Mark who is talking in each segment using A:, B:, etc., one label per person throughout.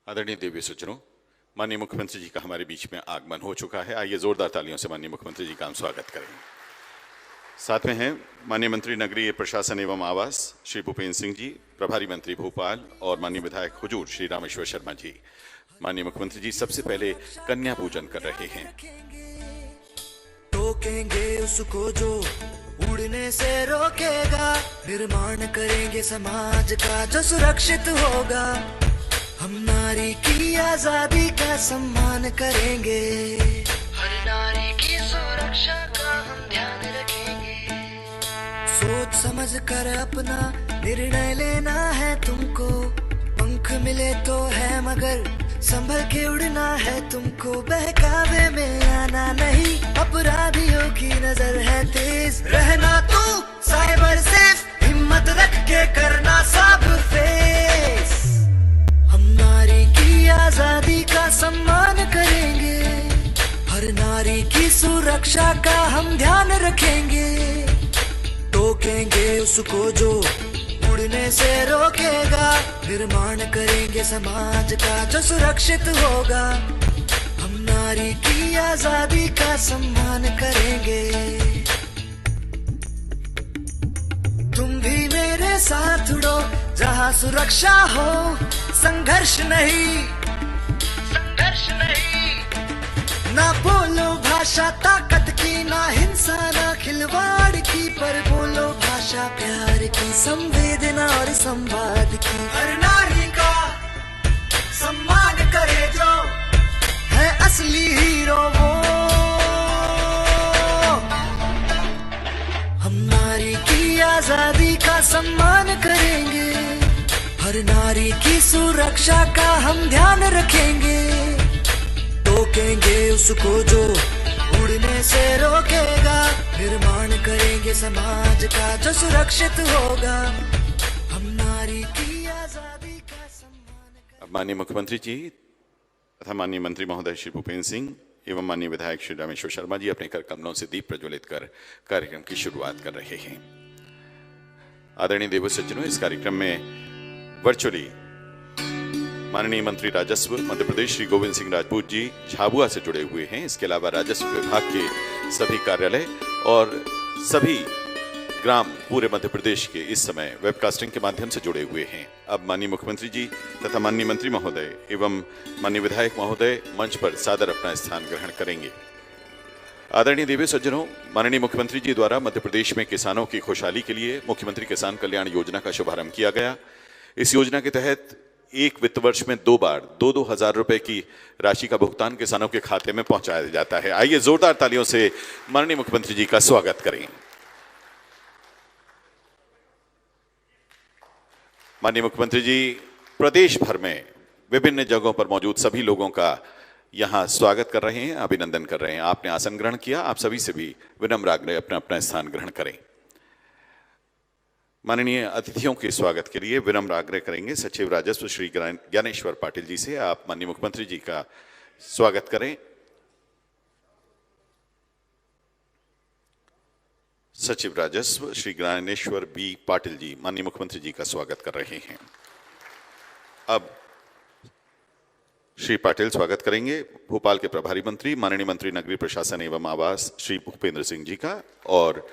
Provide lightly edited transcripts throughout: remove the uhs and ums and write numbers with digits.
A: आदरणीय देवी सज्जनों, माननीय मुख्यमंत्री जी का हमारे बीच में आगमन हो चुका है। आइए जोरदार तालियों से माननीय मुख्यमंत्री जी का हम स्वागत करें। साथ में हैं माननीय मंत्री नगरीय प्रशासन एवं आवास श्री भूपेंद्र सिंह जी, प्रभारी मंत्री भोपाल और माननीय विधायक हुजूर श्री रामेश्वर शर्मा जी। माननीय मुख्यमंत्री जी सबसे पहले कन्या पूजन कर रहे हैं।
B: टोकेंगे उसको जो उड़ने से रोकेगा, निर्माण करेंगे समाज का जो सुरक्षित होगा। हम नारी की आजादी का सम्मान करेंगे, हर नारी की सुरक्षा का हम ध्यान रखेंगे। सोच समझ कर अपना निर्णय लेना है तुमको, पंख मिले तो है मगर संभल के उड़ना है तुमको। बहकावे में आना नहीं, अपराधियों की नजर है तेज, रहना तू साइबर सेफ, हिम्मत रख के करना सब फेस। हम नारी की आजादी का सम्मान करेंगे, हर नारी की सुरक्षा का हम ध्यान रखेंगे। टोकेंगे उसको जो उड़ने से रोकेगा, निर्माण करेंगे समाज का जो सुरक्षित होगा। हम नारी की आजादी का सम्मान करेंगे। तुम भी मेरे साथ उड़ो जहाँ सुरक्षा हो, संघर्ष नहीं, संघर्ष नहीं। ना बोलो भाषा ताकत की, ना हिंसा ना खिलवाड़ की, पर बोलो भाषा प्यार की, संवेदना और संवाद की। हर नारी का सम्मान करे जो है असली हीरो वो। हम नारी की आजादी का सम्मान करेंगे, हर नारी की सुरक्षा का हम ध्यान रखेंगे। टोकेंगे उसको जो उड़ने से रोकेगा, निर्माण करेंगे समाज का जो सुरक्षित होगा। हम नारी की आजादी का सम्मान।
A: अब माननीय मुख्यमंत्री जी तथा माननीय मंत्री महोदय श्री भूपेंद्र सिंह एवं माननीय विधायक श्री रामेश्वर शर्मा जी अपने कर कमलों से दीप प्रज्वलित कर कार्यक्रम की शुरुआत कर रहे हैं। आदरणीय देव सज्जनों, इस कार्यक्रम में वर्चुअली माननीय मंत्री राजस्व मध्य प्रदेश श्री गोविंद सिंह राजपूत जी झाबुआ से जुड़े हुए हैं। इसके अलावा राजस्व विभाग के सभी कार्यालय और सभी ग्राम पूरे मध्य प्रदेश के इस समय वेबकास्टिंग के माध्यम से जुड़े हुए हैं। अब माननीय मुख्यमंत्री जी तथा माननीय मंत्री महोदय एवं माननीय विधायक महोदय मंच पर सादर अपना स्थान ग्रहण करेंगे। आदरणीय देवी सज्जनों, माननीय मुख्यमंत्री जी द्वारा मध्य प्रदेश में किसानों की खुशहाली के लिए मुख्यमंत्री किसान कल्याण योजना का शुभारंभ किया गया। इस योजना के तहत एक वित्त वर्ष में 2 बार 2-2 हजार रुपए की राशि का भुगतान किसानों के खाते में पहुंचाया जाता है। आइए जोरदार तालियों से माननीय मुख्यमंत्री जी का स्वागत करें। माननीय मुख्यमंत्री जी प्रदेश भर में विभिन्न जगहों पर मौजूद सभी लोगों का यहां स्वागत कर रहे हैं, अभिनंदन कर रहे हैं। आपने आसन ग्रहण किया, आप सभी से भी विनम्र आग्रह अपना अपना स्थान ग्रहण करें। माननीय अतिथियों के स्वागत के लिए विनम्र आग्रह करेंगे सचिव राजस्व श्री ज्ञानेश्वर पाटिल जी से। आप माननीय मुख्यमंत्री जी का स्वागत करें। सचिव राजस्व श्री ज्ञानेश्वर बी पाटिल जी माननीय मुख्यमंत्री जी का स्वागत कर रहे हैं। अब श्री पाटिल स्वागत करेंगे भोपाल के प्रभारी मंत्री माननीय मंत्री नगरीय प्रशासन एवं आवास श्री भूपेंद्र सिंह जी का। और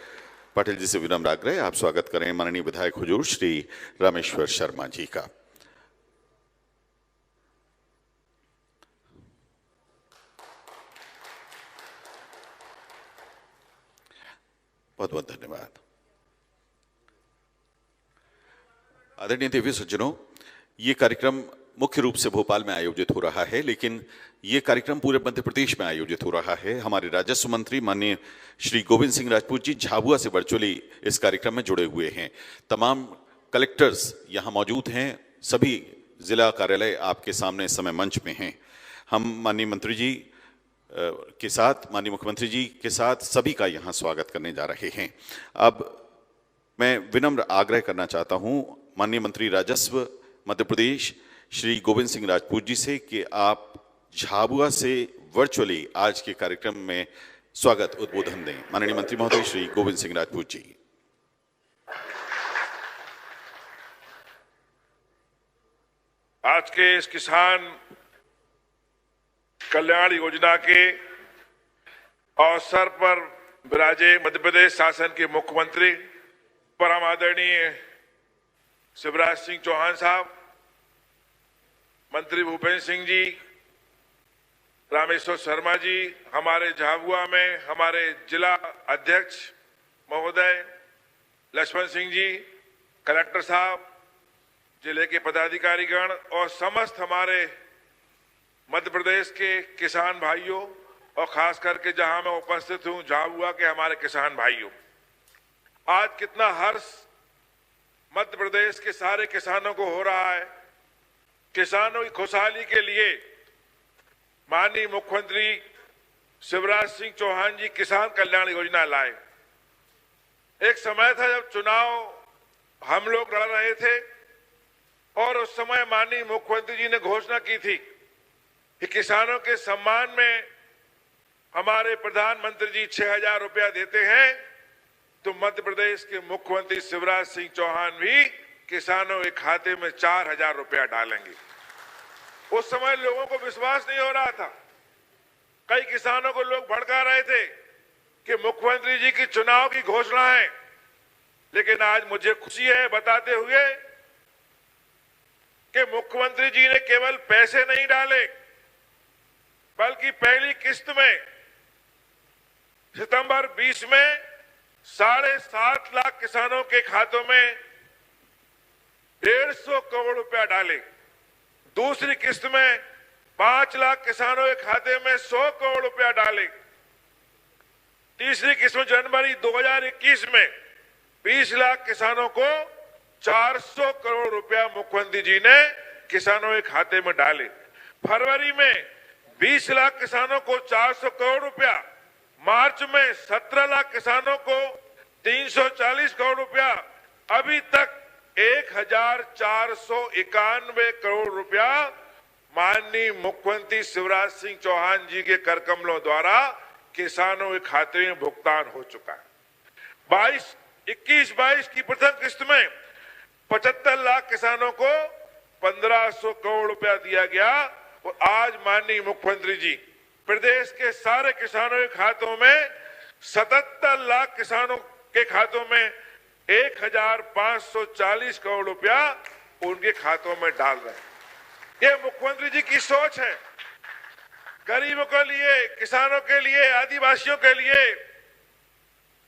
A: पाटिल जी से विनम्र आग्रह आप स्वागत करें माननीय विधायक हुजूर श्री रामेश्वर शर्मा जी का। बहुत बहुत धन्यवाद। आदरणीय देवी सज्जनों, ये कार्यक्रम मुख्य रूप से भोपाल में आयोजित हो रहा है, लेकिन ये कार्यक्रम पूरे मध्य प्रदेश में आयोजित हो रहा है। हमारे राजस्व मंत्री माननीय श्री गोविंद सिंह राजपूत जी झाबुआ से वर्चुअली इस कार्यक्रम में जुड़े हुए हैं। तमाम कलेक्टर्स यहाँ मौजूद हैं, सभी जिला कार्यालय आपके सामने इस समय मंच में हैं। हम माननीय मंत्री जी के साथ माननीय मुख्यमंत्री जी के साथ सभी का यहाँ स्वागत करने जा रहे हैं। अब मैं विनम्र आग्रह करना चाहता हूँ माननीय मंत्री राजस्व मध्य प्रदेश श्री गोविंद सिंह राजपूत जी से कि आप झाबुआ से वर्चुअली आज के कार्यक्रम में स्वागत उद्बोधन दें। माननीय मंत्री महोदय श्री गोविंद सिंह राजपूत जी।
C: आज के इस किसान कल्याण योजना के अवसर पर विराजे मध्य प्रदेश शासन के मुख्यमंत्री परम आदरणीय शिवराज सिंह चौहान साहब, मंत्री भूपेंद्र सिंह जी, रामेश्वर शर्मा जी, हमारे झाबुआ में हमारे जिला अध्यक्ष महोदय लक्ष्मण सिंह जी, कलेक्टर साहब, जिले के पदाधिकारीगण और समस्त हमारे मध्य प्रदेश के किसान भाइयों और खास करके जहां मैं उपस्थित हूं झाबुआ के हमारे किसान भाइयों, आज कितना हर्ष मध्य प्रदेश के सारे किसानों को हो रहा है। किसानों की खुशहाली के लिए माननीय मुख्यमंत्री शिवराज सिंह चौहान जी किसान कल्याण योजना लाए। एक समय था जब चुनाव हम लोग लड़ रहे थे और उस समय माननीय मुख्यमंत्री जी ने घोषणा की थी कि किसानों के सम्मान में हमारे प्रधानमंत्री जी 6,000 रुपया देते हैं, तो मध्य प्रदेश के मुख्यमंत्री शिवराज सिंह चौहान भी किसानों के खाते में 4,000 रुपया डालेंगे। उस समय लोगों को विश्वास नहीं हो रहा था। कई किसानों को लोग भड़का रहे थे कि मुख्यमंत्री जी की चुनाव की घोषणा है, लेकिन आज मुझे खुशी है बताते हुए कि मुख्यमंत्री जी ने केवल पैसे नहीं डाले, बल्कि पहली किस्त में सितंबर 20 में 7.5 लाख किसानों के खातों में 150 करोड़ रुपया डाले। दूसरी किस्त में 5 लाख किसानों के खाते में 100 करोड़ रुपया डाले। तीसरी किस्त में जनवरी 2021 में 20 लाख किसानों को 400 करोड़ रुपया मुख्यमंत्री जी ने किसानों के खाते में डाले। फरवरी में 20 लाख किसानों को 400 करोड़ रुपया, मार्च में 17 लाख किसानों को 340 करोड़ रुपया, अभी तक 1,491 करोड़ रुपया माननीय मुख्यमंत्री शिवराज सिंह चौहान जी के कर कमलों द्वारा किसानों के खाते में भुगतान हो चुका है। 21-22 की प्रथम किस्त में 75 लाख किसानों को 1,500 करोड़ रुपया दिया गया और आज माननीय मुख्यमंत्री जी प्रदेश के सारे किसानों के खातों में 77 लाख किसानों के खातों में 1,540 करोड़ रुपया उनके खातों में डाल रहे हैं। ये मुख्यमंत्री जी की सोच है। गरीबों के लिए, किसानों के लिए, आदिवासियों के लिए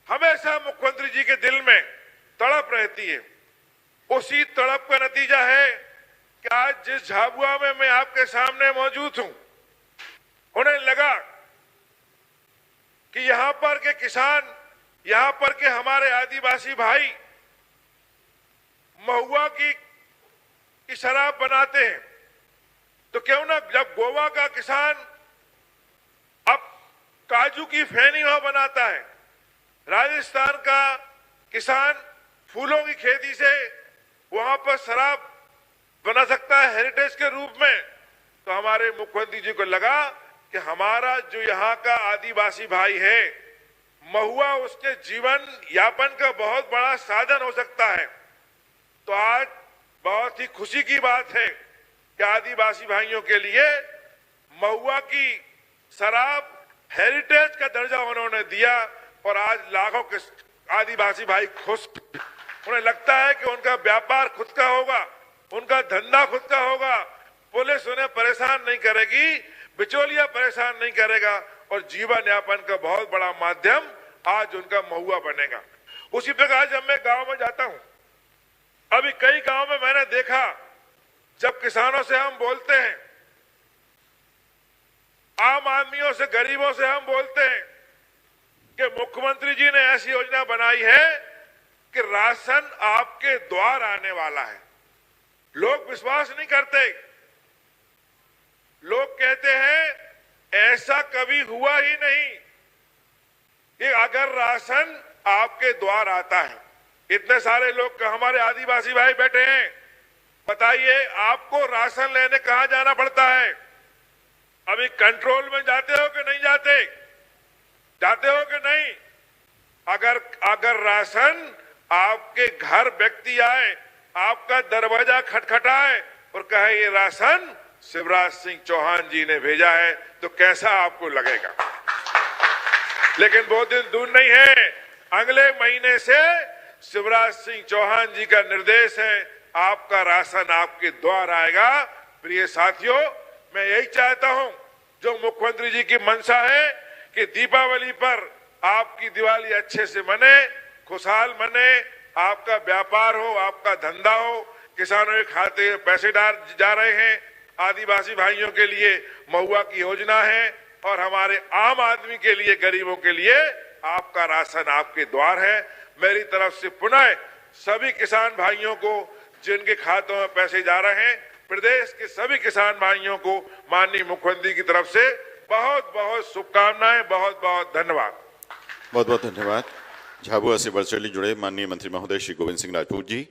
C: हमेशा मुख्यमंत्री जी के दिल में तड़प रहती है। उसी तड़प का नतीजा है कि आज जिस झाबुआ में मैं आपके सामने मौजूद हूं, उन्हें लगा कि यहां पर के किसान, यहां पर के हमारे आदिवासी भाई महुआ की शराब बनाते हैं, तो क्यों ना जब गोवा का किसान अब काजू की फेनी वहां बनाता है, राजस्थान का किसान फूलों की खेती से वहां पर शराब बना सकता है हेरिटेज के रूप में, तो हमारे मुख्यमंत्री जी को लगा कि हमारा जो यहाँ का आदिवासी भाई है, महुआ उसके जीवन यापन का बहुत बड़ा साधन हो सकता है। तो आज बहुत ही खुशी की बात है कि आदिवासी भाइयों के लिए महुआ की शराब हेरिटेज का दर्जा उन्होंने दिया और आज लाखों के आदिवासी भाई खुश। उन्हें लगता है कि उनका व्यापार खुद का होगा, उनका धंधा खुद का होगा, पुलिस उन्हें परेशान नहीं करेगी, बिचौलिया परेशान नहीं करेगा और जीवन यापन का बहुत बड़ा माध्यम आज उनका महुआ बनेगा। उसी प्रकार जब मैं गांव में जाता हूं, अभी कई गांव में मैंने देखा जब किसानों से हम बोलते हैं, आम आदमियों से, गरीबों से हम बोलते हैं कि मुख्यमंत्री जी ने ऐसी योजना बनाई है कि राशन आपके द्वार आने वाला है। लोग विश्वास नहीं करते। लोग कहते हैं ऐसा कभी हुआ ही नहीं कि अगर राशन आपके द्वार आता है। इतने सारे लोग हमारे आदिवासी भाई बैठे हैं, बताइए आपको राशन लेने कहां जाना पड़ता है? अभी कंट्रोल में जाते हो कि नहीं जाते? जाते हो कि नहीं? अगर राशन आपके घर व्यक्ति आए, आपका दरवाजा खटखटाए और कहे ये राशन शिवराज सिंह चौहान जी ने भेजा है, तो कैसा आपको लगेगा। लेकिन बहुत दिन दूर नहीं है, अगले महीने से शिवराज सिंह चौहान जी का निर्देश है, आपका राशन आपके द्वार आएगा। प्रिय साथियों, मैं यही चाहता हूं, जो मुख्यमंत्री जी की मंशा है कि दीपावली पर आपकी दिवाली अच्छे से मने, खुशहाल मने, आपका व्यापार हो, आपका धंधा हो, किसानों के खाते में पैसे जा रहे हैं, आदिवासी भाइयों के लिए महुआ की योजना है, और हमारे आम आदमी के लिए, गरीबों के लिए आपका राशन आपके द्वार है। मेरी तरफ से पुनः सभी किसान भाइयों को, जिनके खातों में पैसे जा रहे हैं, प्रदेश के सभी किसान भाइयों को माननीय मुख्यमंत्री की तरफ से बहुत बहुत शुभकामनाएं, बहुत बहुत धन्यवाद।
A: बहुत बहुत धन्यवाद। झाबुआ से वर्चुअली जुड़े माननीय मंत्री महोदय श्री गोविंद सिंह राजपूत जी।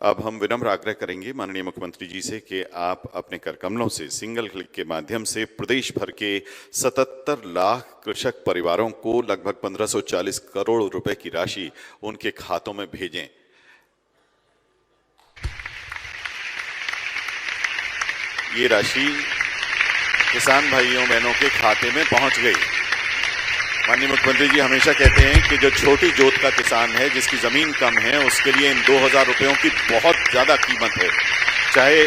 A: अब हम विनम्र आग्रह करेंगे माननीय मुख्यमंत्री जी से कि आप अपने कर कमलों से सिंगल क्लिक के माध्यम से प्रदेश भर के 77 लाख कृषक परिवारों को लगभग 1540 करोड़ रुपए की राशि उनके खातों में भेजें। ये राशि किसान भाइयों बहनों के खाते में पहुंच गई। माननीय मुख्यमंत्री जी हमेशा कहते हैं कि जो छोटी जोत का किसान है, जिसकी जमीन कम है, उसके लिए इन 2000 रुपयों की बहुत ज्यादा कीमत है। चाहे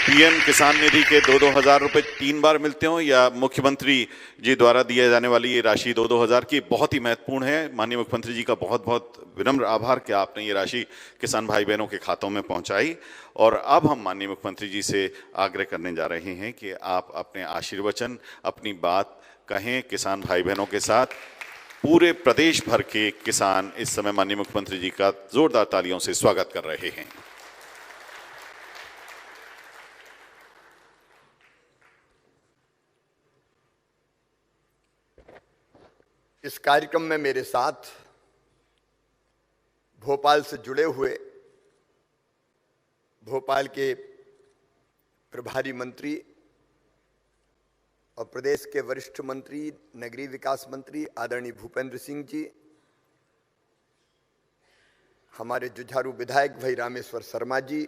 A: पीएम किसान निधि के 2-2 हजार रुपए 3 बार मिलते हो, या मुख्यमंत्री जी द्वारा दिए जाने वाली ये राशि 2-2 हजार की बहुत ही महत्वपूर्ण है। माननीय मुख्यमंत्री जी का बहुत बहुत विनम्र आभार कि आपने ये राशि किसान भाई बहनों के खातों में पहुंचाई। और अब हम माननीय मुख्यमंत्री जी से आग्रह करने जा रहे हैं कि आप अपने आशीर्वचन, अपनी बात कहें किसान भाई बहनों के साथ। पूरे प्रदेश भर के किसान इस समय माननीय मुख्यमंत्री जी का जोरदार तालियों से स्वागत कर रहे हैं।
D: इस कार्यक्रम में मेरे साथ भोपाल से जुड़े हुए भोपाल के प्रभारी मंत्री और प्रदेश के वरिष्ठ मंत्री, नगरीय विकास मंत्री आदरणीय भूपेंद्र सिंह जी, हमारे जुझारू विधायक भाई रामेश्वर शर्मा जी,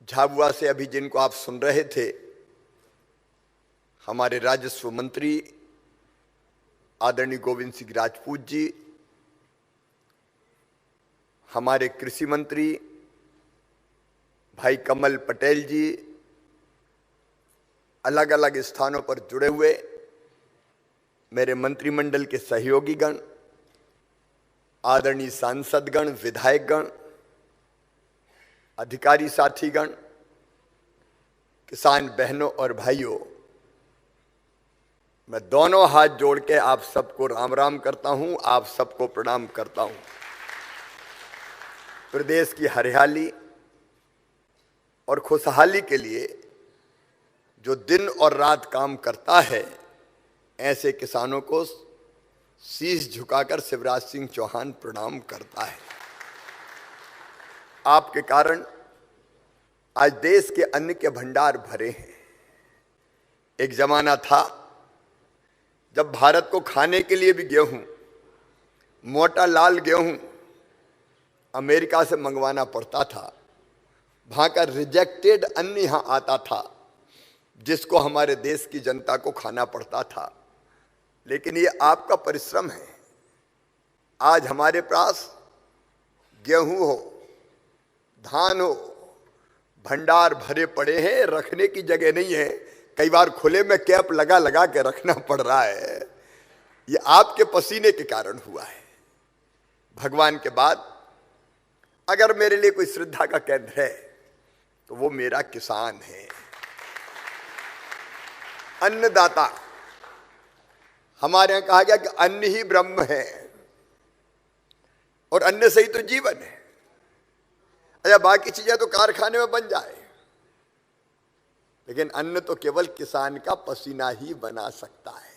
D: झाबुआ से अभी जिनको आप सुन रहे थे हमारे राजस्व मंत्री आदरणीय गोविंद सिंह राजपूत जी, हमारे कृषि मंत्री भाई कमल पटेल जी, अलग अलग स्थानों पर जुड़े हुए मेरे मंत्रिमंडल के सहयोगीगण, आदरणीय सांसदगण, विधायकगण, अधिकारी साथीगण, किसान बहनों और भाइयों, मैं दोनों हाथ जोड़ के आप सबको राम राम करता हूं, आप सबको प्रणाम करता हूं। प्रदेश की हरियाली और खुशहाली के लिए जो दिन और रात काम करता है, ऐसे किसानों को शीश झुकाकर शिवराज सिंह चौहान प्रणाम करता है। आपके कारण आज देश के अन्न के भंडार भरे हैं। एक जमाना था जब भारत को खाने के लिए भी गेहूं, मोटा लाल गेहूं अमेरिका से मंगवाना पड़ता था। वहां का रिजेक्टेड अन्न यहां आता था, जिसको हमारे देश की जनता को खाना पड़ता था। लेकिन ये आपका परिश्रम है। आज हमारे पास गेहूं हो, धान हो, भंडार भरे पड़े हैं, रखने की जगह नहीं है। कई बार खुले में कैप लगा लगा के रखना पड़ रहा है। ये आपके पसीने के कारण हुआ है। भगवान के बाद अगर मेरे लिए कोई श्रद्धा का केंद्र है तो वो मेरा किसान है, अन्नदाता। हमारे यहां कहा गया कि अन्न ही ब्रह्म है और अन्न से ही तो जीवन है। अच्छा, बाकी चीजें तो कारखाने में बन जाए, लेकिन अन्न तो केवल किसान का पसीना ही बना सकता है।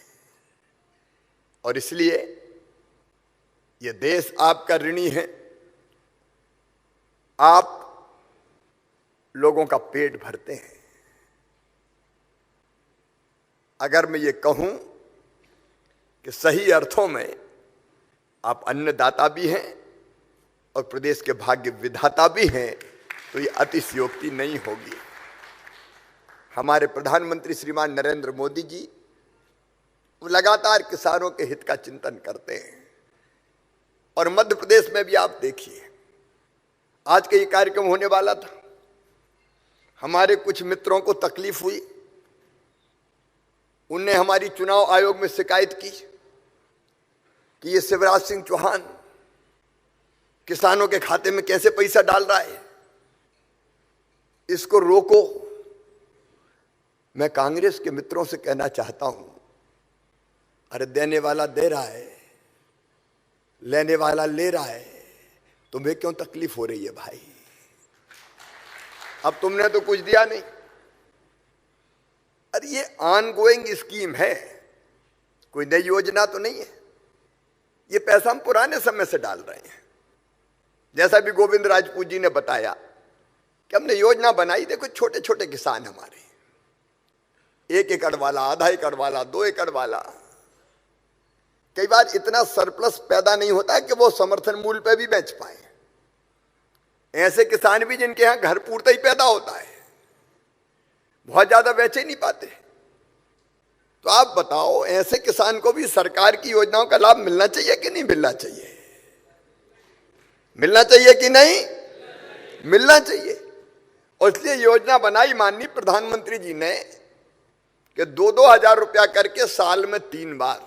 D: और इसलिए यह देश आपका ऋणी है। आप लोगों का पेट भरते हैं। अगर मैं ये कहूं कि सही अर्थों में आप अन्नदाता भी हैं और प्रदेश के भाग्य विधाता भी हैं, तो ये अतिशयोक्ति नहीं होगी। हमारे प्रधानमंत्री श्रीमान नरेंद्र मोदी जी वो लगातार किसानों के हित का चिंतन करते हैं। और मध्य प्रदेश में भी आप देखिए, आज का ये कार्यक्रम होने वाला था, हमारे कुछ मित्रों को तकलीफ हुई, उनने हमारी चुनाव आयोग में शिकायत की कि ये शिवराज सिंह चौहान किसानों के खाते में कैसे पैसा डाल रहा है, इसको रोको। मैं कांग्रेस के मित्रों से कहना चाहता हूं, अरे देने वाला दे रहा है, लेने वाला ले रहा है, तुम्हें क्यों तकलीफ हो रही है भाई? अब तुमने तो कुछ दिया नहीं। अरे ये ऑनगोइंग स्कीम है, कोई नई योजना तो नहीं है। ये पैसा हम पुराने समय से डाल रहे हैं। जैसा भी गोविंद राजपूत जी ने बताया कि हमने योजना बनाई। देखो छोटे छोटे किसान हमारे, 1 एकड़ वाला, आधा एकड़ वाला, 2 एकड़ वाला, कई बार इतना सरप्लस पैदा नहीं होता कि वो समर्थन मूल्य पे भी बेच पाए। ऐसे किसान भी जिनके यहां घर पूरता ही पैदा होता है, बहुत ज्यादा बेच ही नहीं पाते। तो आप बताओ, ऐसे किसान को भी सरकार की योजनाओं का लाभ मिलना चाहिए कि नहीं मिलना चाहिए? मिलना चाहिए कि नहीं? मिलना चाहिए। और इसलिए योजना बनाई माननीय प्रधानमंत्री जी ने कि 2-2 हजार रुपया करके साल में 3 बार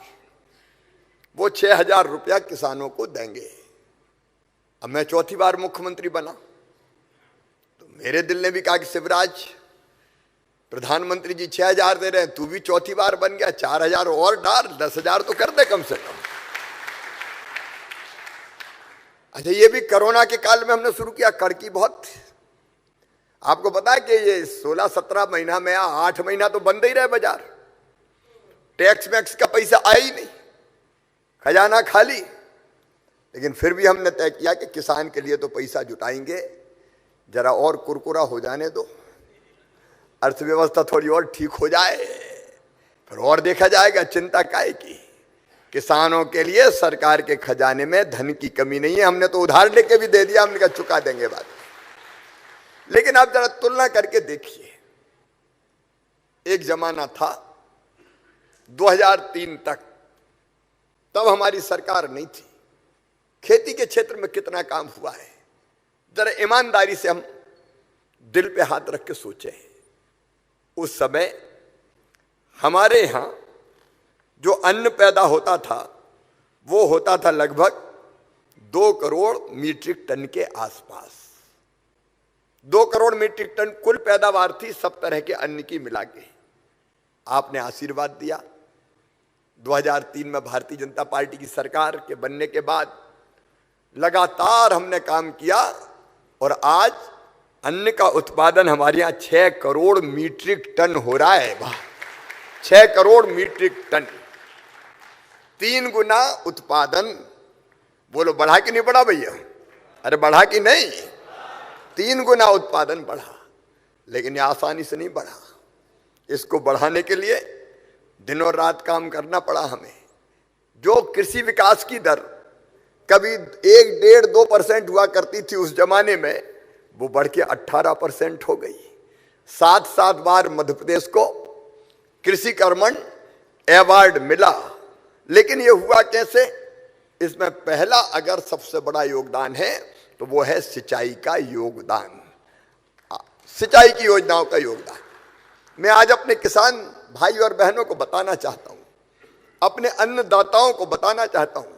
D: वो 6,000 रुपया किसानों को देंगे। अब मैं चौथी बार मुख्यमंत्री बना तो मेरे दिल ने भी कहा कि शिवराज, प्रधानमंत्री जी 6,000 दे रहे हैं, तू भी चौथी बार बन गया, 4,000 और डाल, 10,000 तो कर दे कम से कम। अच्छा, ये भी कोरोना के काल में हमने शुरू किया। कर की बहुत, आपको पता है कि ये 16-17 महीना में 8 महीना तो बंद ही रहे बाजार, टैक्स मैक्स का पैसा आया ही नहीं, खजाना खाली। लेकिन फिर भी हमने तय किया कि किसान के लिए तो पैसा जुटाएंगे, जरा और कुरकुरा हो जाने दो, अर्थव्यवस्था थोड़ी और ठीक हो जाए, फिर और देखा जाएगा। चिंता काहे की? किसानों के लिए सरकार के खजाने में धन की कमी नहीं है। हमने तो उधार लेके भी दे दिया, हमने कहा चुका देंगे बाद। लेकिन आप जरा तुलना करके देखिए, एक जमाना था 2003 तक, तब हमारी सरकार नहीं थी, खेती के क्षेत्र में कितना काम हुआ है, जरा ईमानदारी से हम दिल पे हाथ रख के सोचें। उस समय हमारे यहां जो अन्न पैदा होता था वो होता था लगभग 2 करोड़ मीट्रिक टन के आसपास। 2 करोड़ मीट्रिक टन कुल पैदावार थी सब तरह के अन्न की मिला के। आपने आशीर्वाद दिया। 2003 में भारतीय जनता पार्टी की सरकार के बनने के बाद लगातार हमने काम किया और आज अन्न का उत्पादन हमारे यहाँ 6 करोड़ मीट्रिक टन हो रहा है। वाह, 6 करोड़ मीट्रिक टन, 3 गुना उत्पादन। बोलो बढ़ा कि नहीं बढ़ा भैया? अरे बढ़ा कि नहीं? 3 गुना उत्पादन बढ़ा। लेकिन ये आसानी से नहीं बढ़ा। इसको बढ़ाने के लिए दिन और रात काम करना पड़ा हमें। जो कृषि विकास की दर कभी 1-1.5-2% हुआ करती थी उस जमाने में, वो बढ़ के 18% हो गई। 7 बार मध्य प्रदेश को कृषि कर्मण अवार्ड मिला। लेकिन ये हुआ कैसे? इसमें पहला अगर सबसे बड़ा योगदान है तो वो है सिंचाई का योगदान, सिंचाई की योजनाओं का योगदान। मैं आज अपने किसान भाई और बहनों को बताना चाहता हूं, अपने अन्नदाताओं को बताना चाहता हूं,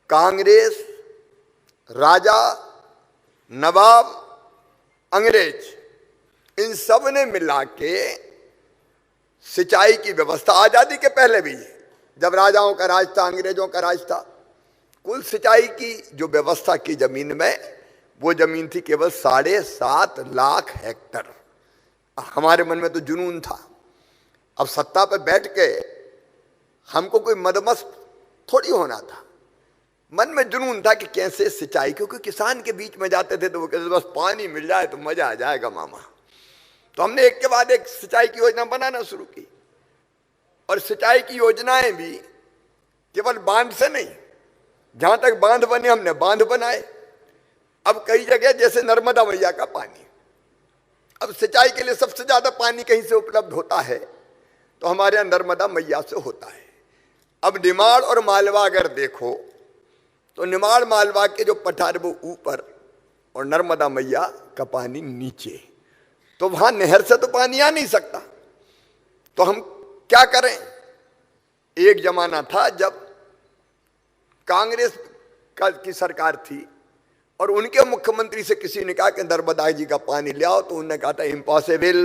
D: कांग्रेस, राजा, नवाब, अंग्रेज, इन सब ने मिला के सिंचाई की व्यवस्था, आजादी के पहले भी जब राजाओं का राज था, अंग्रेजों का राज था, कुल सिंचाई की जो व्यवस्था की जमीन में, वो जमीन थी केवल 7.5 लाख हेक्टर। हमारे मन में तो जुनून था। अब सत्ता पर बैठ के हमको कोई मदमस्त थोड़ी होना था, मन में जुनून था कि कैसे सिंचाई, क्योंकि किसान के बीच में जाते थे तो वो कहते बस पानी मिल जाए तो मजा आ जाएगा मामा। तो हमने एक के बाद एक सिंचाई की योजना बनाना शुरू की। और सिंचाई की योजनाएं भी केवल बांध से नहीं, जहां तक बांध बने हमने बांध बनाए। अब कई जगह जैसे नर्मदा मैया का पानी, अब सिंचाई के लिए सबसे ज्यादा पानी कहीं से उपलब्ध होता है तो हमारे यहां नर्मदा मैया से होता है। अब निमाड़ और मालवा अगर देखो तो निमाड़ मालवा के जो पठार वो ऊपर और नर्मदा मैया का पानी नीचे, तो वहां नहर से तो पानी आ नहीं सकता। तो हम क्या करें? एक जमाना था जब कांग्रेस की सरकार थी और उनके मुख्यमंत्री से किसी ने कहा कि नर्मदा जी का पानी ले आओ, तो उन्होंने कहा था इम्पॉसिबल,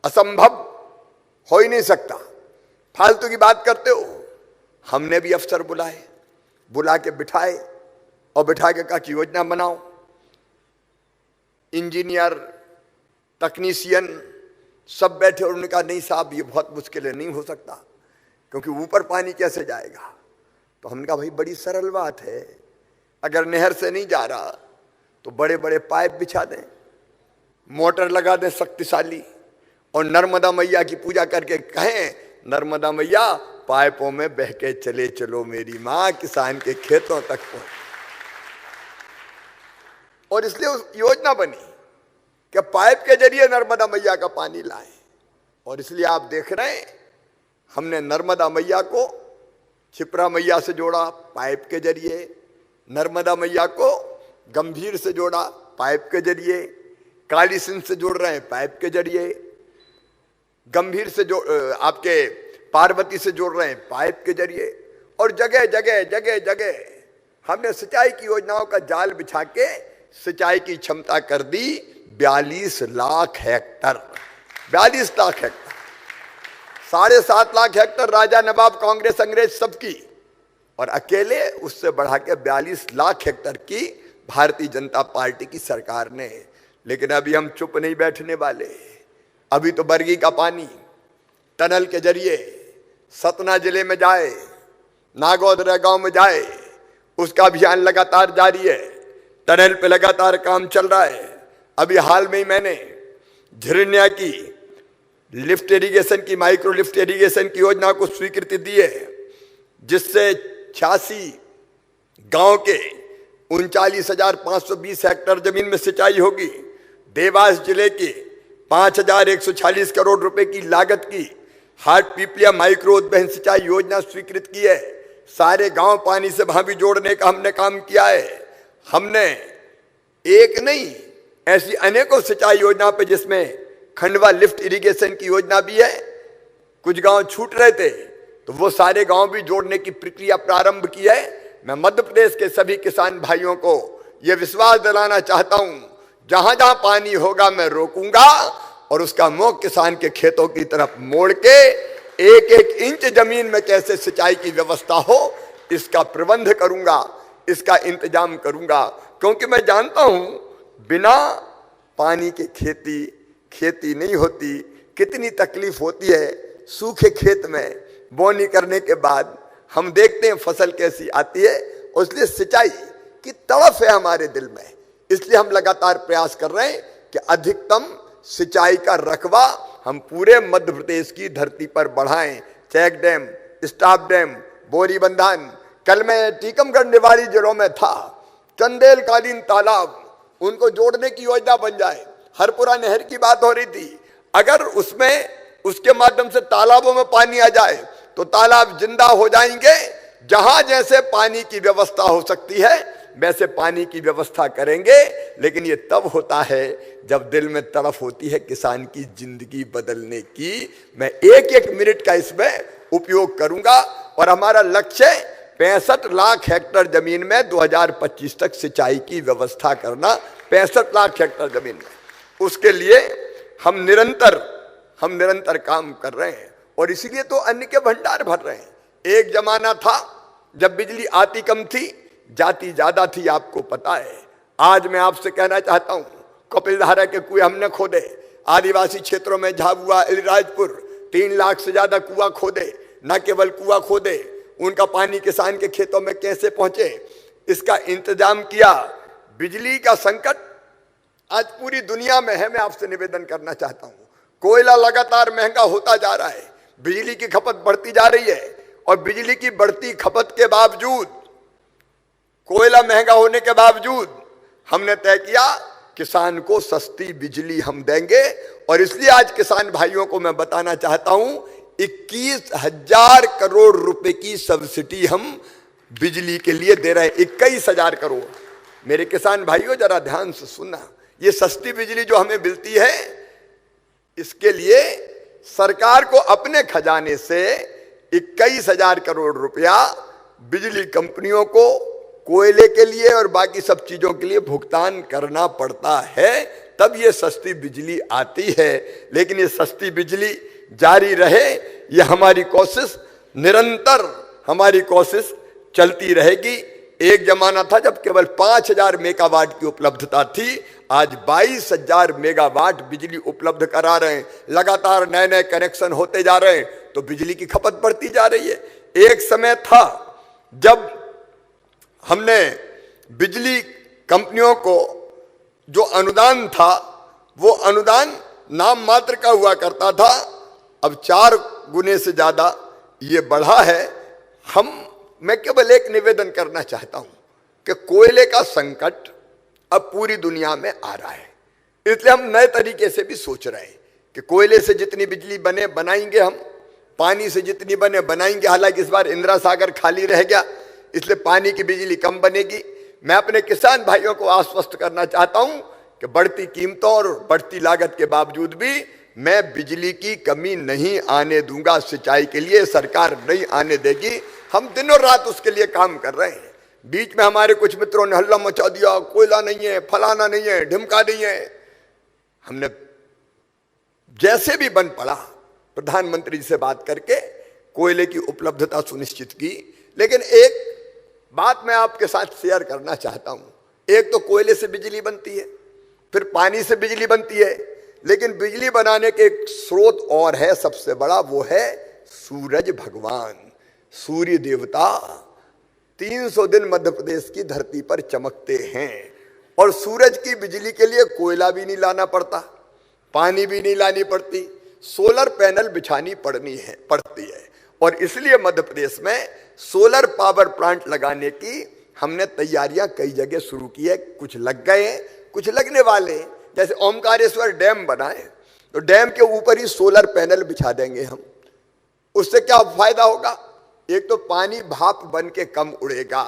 D: असंभव, हो ही नहीं सकता, फालतू की बात करते हो। हमने भी अफसर बुला के बिठाए और बिठा के कहा कि योजना बनाओ। इंजीनियर, टेक्नीशियन सब बैठे और उन्होंने कहा नहीं साहब ये बहुत मुश्किल है, नहीं हो सकता, क्योंकि ऊपर पानी कैसे जाएगा। तो हमने कहा भाई बड़ी सरल बात है, अगर नहर से नहीं जा रहा तो बड़े बड़े पाइप बिछा दें, मोटर लगा दें शक्तिशाली, और नर्मदा मैया की पूजा करके कहें नर्मदा मैया पाइपों में बह के चले चलो मेरी मां किसान के खेतों तक पहुंच। और इसलिए उस योजना बनी कि पाइप के जरिए नर्मदा मैया का पानी लाए। और इसलिए आप देख रहे हैं हमने नर्मदा मैया को क्षिप्रा मैया से जोड़ा पाइप के जरिए, नर्मदा मैया को गंभीर से जोड़ा पाइप के जरिए, काली सिंध से जोड़ रहे हैं पाइप के जरिए, गंभीर से जो आपके पार्वती से जोड़ रहे हैं पाइप के जरिए, और जगह जगह जगह जगह हमने सिंचाई की योजनाओं का जाल बिछा के सिंचाई की क्षमता कर दी 42 lakh hectare. 42 lakh hectare, 7.5 lakh hectare राजा नवाब कांग्रेस अंग्रेज सबकी, और अकेले उससे बढ़ा के 42 लाख हेक्टर की भारतीय जनता पार्टी की सरकार ने। लेकिन अभी हम चुप नहीं बैठने वाले। अभी तो बरगी का पानी टनल के जरिए सतना जिले में जाए, नागौदरा गांव में जाए, उसका अभियान लगातार जारी है। टनल पे लगातार काम चल रहा है। अभी हाल में ही मैंने झिरनिया की लिफ्ट इरिगेशन की, माइक्रो लिफ्ट इरिगेशन की योजना को स्वीकृति दी है, जिससे 86 गांव के 39,520 हेक्टर जमीन में सिंचाई होगी। देवास जिले के 5,140 करोड़ रुपए की लागत की हाट पीपलिया माइक्रो उद्वहन सिंचाई योजना स्वीकृत की है। सारे गांव पानी से वहां भी जोड़ने का हमने काम किया है। हमने एक नहीं ऐसी अनेकों सिंचाई योजना पे, जिसमें खंडवा लिफ्ट इरिगेशन की योजना भी है। कुछ गांव छूट रहे थे तो वो सारे गांव भी जोड़ने की प्रक्रिया प्रारंभ की है। मैं मध्य प्रदेश के सभी किसान भाइयों को यह विश्वास दिलाना चाहता हूं, जहां जहां पानी होगा मैं रोकूंगा और उसका मुख किसान के खेतों की तरफ मोड़ के एक एक इंच जमीन में कैसे सिंचाई की व्यवस्था हो इसका प्रबंध करूंगा, इसका इंतजाम करूंगा। क्योंकि मैं जानता हूं बिना पानी के खेती नहीं होती, कितनी तकलीफ होती है। सूखे खेत में बोनी करने के बाद हम देखते हैं फसल कैसी आती है, और इसलिए सिंचाई की तड़फ है हमारे दिल में। इसलिए हम लगातार प्रयास कर रहे हैं कि अधिकतम सिंचाई का रकबा हम पूरे मध्य प्रदेश की धरती पर बढ़ाएं। चेक डैम, स्टाप डैम, बोरी बंधान, कल मैं टीकमगढ़ निवाड़ी जिलों में था, चंदेलकालीन तालाब, उनको जोड़ने की योजना बन जाए। हरपुरा नहर की बात हो रही थी, अगर उसमें उसके माध्यम से तालाबों में पानी आ जाए तो तालाब जिंदा हो जाएंगे। जहां जैसे पानी की व्यवस्था हो सकती है वैसे पानी की व्यवस्था करेंगे। लेकिन ये तब होता है जब दिल में तड़फ होती है किसान की जिंदगी बदलने की। मैं एक एक मिनट का इसमें उपयोग करूंगा और हमारा लक्ष्य 65 लाख हेक्टर जमीन में 2025 तक सिंचाई की व्यवस्था करना। 65 लाख हेक्टर जमीन में, उसके लिए हम निरंतर काम कर रहे हैं और इसीलिए तो अन्न के भंडार भर रहे हैं। एक जमाना था जब बिजली आती कम थी, जाती ज्यादा थी, आपको पता है। आज मैं आपसे कहना चाहता हूं, कपिलधारा के कुएं हमने खोदे, आदिवासी क्षेत्रों में झाबुआ, अलीराजपुर 3 लाख से ज्यादा कुआं खोदे। न केवल कुआं खोदे, उनका पानी किसान के खेतों में कैसे पहुंचे इसका इंतजाम किया। बिजली का संकट आज पूरी दुनिया में है। मैं आपसे निवेदन करना चाहता हूं, कोयला लगातार महंगा होता जा रहा है, बिजली की खपत बढ़ती जा रही है, और बिजली की बढ़ती खपत के बावजूद, कोयला महंगा होने के बावजूद हमने तय किया किसान को सस्ती बिजली हम देंगे। और इसलिए आज किसान भाइयों को मैं बताना चाहता हूं 21,000 करोड़ रुपए की सब्सिडी हम बिजली के लिए दे रहे हैं। 21,000 करोड़। मेरे किसान भाइयों जरा ध्यान से सुनना, ये सस्ती बिजली जो हमें मिलती है इसके लिए सरकार को अपने खजाने से 21,000 करोड़ रुपया बिजली कंपनियों को कोयले के लिए और बाकी सब चीजों के लिए भुगतान करना पड़ता है, तब ये सस्ती बिजली आती है। लेकिन ये सस्ती बिजली जारी रहे, ये हमारी कोशिश, निरंतर हमारी कोशिश चलती रहेगी। एक जमाना था जब केवल 5,000 मेगावाट की उपलब्धता थी, आज 22,000 मेगावाट बिजली उपलब्ध करा रहे हैं। लगातार नए नए कनेक्शन होते जा रहे हैं तो बिजली की खपत बढ़ती जा रही है। एक समय था जब हमने बिजली कंपनियों को जो अनुदान था वो अनुदान नाम मात्र का हुआ करता था, अब 4 गुने से ज्यादा ये बढ़ा है। मैं केवल एक निवेदन करना चाहता हूं कि कोयले का संकट अब पूरी दुनिया में आ रहा है, इसलिए हम नए तरीके से भी सोच रहे हैं कि कोयले से जितनी बिजली बने बनाएंगे हम, पानी से जितनी बने बनाएंगे। हालांकि इस बार इंदिरा सागर खाली रह गया इसलिए पानी की बिजली कम बनेगी। मैं अपने किसान भाइयों को आश्वस्त करना चाहता हूं कि बढ़ती कीमतों और बढ़ती लागत के बावजूद भी मैं बिजली की कमी नहीं आने दूंगा। सिंचाई के लिए सरकार नहीं आने देगी, हम दिनों रात उसके लिए काम कर रहे हैं। बीच में हमारे कुछ मित्रों ने हल्ला मचा दिया, कोयला नहीं है, फलाना नहीं है, ढिमका नहीं है। हमने जैसे भी बन पड़ा प्रधानमंत्री जी से बात करके कोयले की उपलब्धता सुनिश्चित की। लेकिन एक बात मैं आपके साथ शेयर करना चाहता हूं। एक तो कोयले से बिजली बनती है, फिर पानी से बिजली बनती है, लेकिन बिजली बनाने के एक स्रोत और है सबसे बड़ा, वो है सूरज भगवान। सूर्य देवता 300 दिन मध्य प्रदेश की धरती पर चमकते हैं और सूरज की बिजली के लिए कोयला भी नहीं लाना पड़ता, पानी भी नहीं लानी पड़ती, सोलर पैनल बिछानी पड़ती है। और इसलिए मध्य प्रदेश में सोलर पावर प्लांट लगाने की हमने तैयारियां कई जगह शुरू की है। कुछ लग गए, कुछ लगने वाले। जैसे ओमकारेश्वर डैम बनाए तो डैम के ऊपर ही सोलर पैनल बिछा देंगे हम। उससे क्या फायदा होगा? एक तो पानी भाप बन के कम उड़ेगा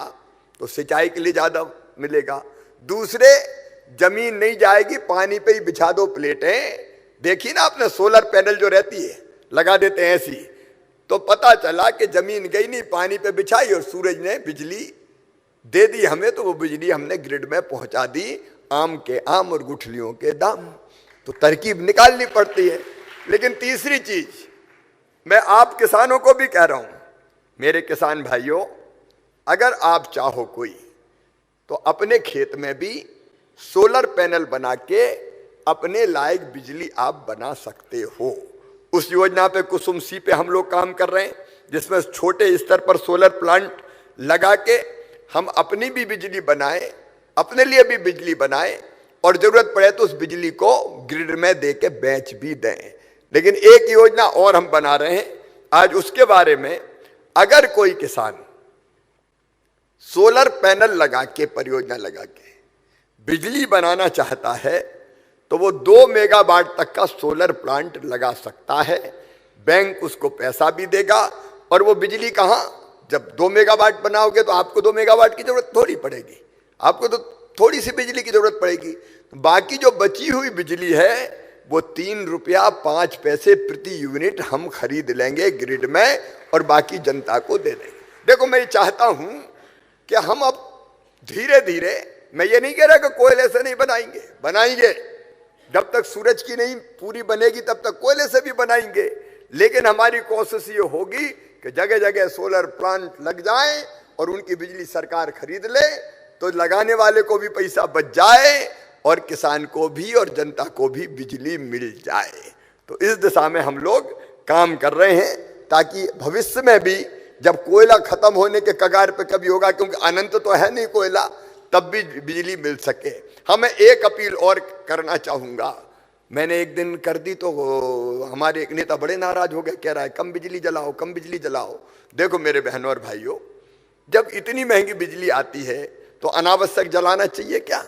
D: तो सिंचाई के लिए ज्यादा मिलेगा। दूसरे, जमीन नहीं जाएगी, पानी पे ही बिछा दो प्लेटें। देखिए ना आपने सोलर पैनल जो रहती है लगा देते हैं ऐसी, तो पता चला कि जमीन गई नहीं, पानी पे बिछाई और सूरज ने बिजली दे दी हमें, तो वो बिजली हमने ग्रिड में पहुंचा दी। आम के आम और गुठलियों के दाम। तो तरकीब निकालनी पड़ती है। लेकिन तीसरी चीज मैं आप किसानों को भी कह रहा हूं, मेरे किसान भाइयों, अगर आप चाहो कोई तो अपने खेत में भी सोलर पैनल बना के अपने लायक बिजली आप बना सकते हो। उस योजना पे कुसुम सी पे हम लोग काम कर रहे हैं, जिसमें छोटे स्तर पर सोलर प्लांट लगा के हम अपनी भी बिजली बनाएं, अपने लिए भी बिजली बनाएं और जरूरत पड़े तो उस बिजली को ग्रिड में दे के बेच भी दें। लेकिन एक योजना और हम बना रहे हैं आज, उसके बारे में अगर कोई किसान सोलर पैनल लगा के, परियोजना लगा के बिजली बनाना चाहता है तो वो 2 मेगावाट तक का सोलर प्लांट लगा सकता है। बैंक उसको पैसा भी देगा और वो बिजली कहां, जब 2 मेगावाट बनाओगे तो आपको 2 मेगावाट की जरूरत थोड़ी पड़ेगी, आपको तो थोड़ी सी बिजली की जरूरत पड़ेगी। तो बाकी जो बची हुई बिजली है वो 3 रुपया 5 पैसे प्रति यूनिट हम खरीद लेंगे ग्रिड में और बाकी जनता को दे देंगे। देखो, मैं चाहता हूं कि हम अब धीरे धीरे, मैं ये नहीं कह रहा कि कोयले से नहीं बनाएंगे, जब तक सूरज की नहीं पूरी बनेगी तब तक कोयले से भी बनाएंगे। लेकिन हमारी कोशिश ये होगी कि जगह जगह सोलर प्लांट लग जाए और उनकी बिजली सरकार खरीद ले, तो लगाने वाले को भी पैसा बच जाए और किसान को भी और जनता को भी बिजली मिल जाए। तो इस दिशा में हम लोग काम कर रहे हैं ताकि भविष्य में भी जब कोयला खत्म होने के कगार पे कभी होगा, क्योंकि अनंत तो है नहीं कोयला, तब भी बिजली मिल सके। हाँ, मैं एक अपील और करना चाहूंगा। मैंने एक दिन कर दी तो हमारे एक नेता बड़े नाराज हो गए, कह रहा है कम बिजली जलाओ, कम बिजली जलाओ। देखो मेरे बहनों और भाइयों, जब इतनी महंगी बिजली आती है तो अनावश्यक जलाना चाहिए क्या?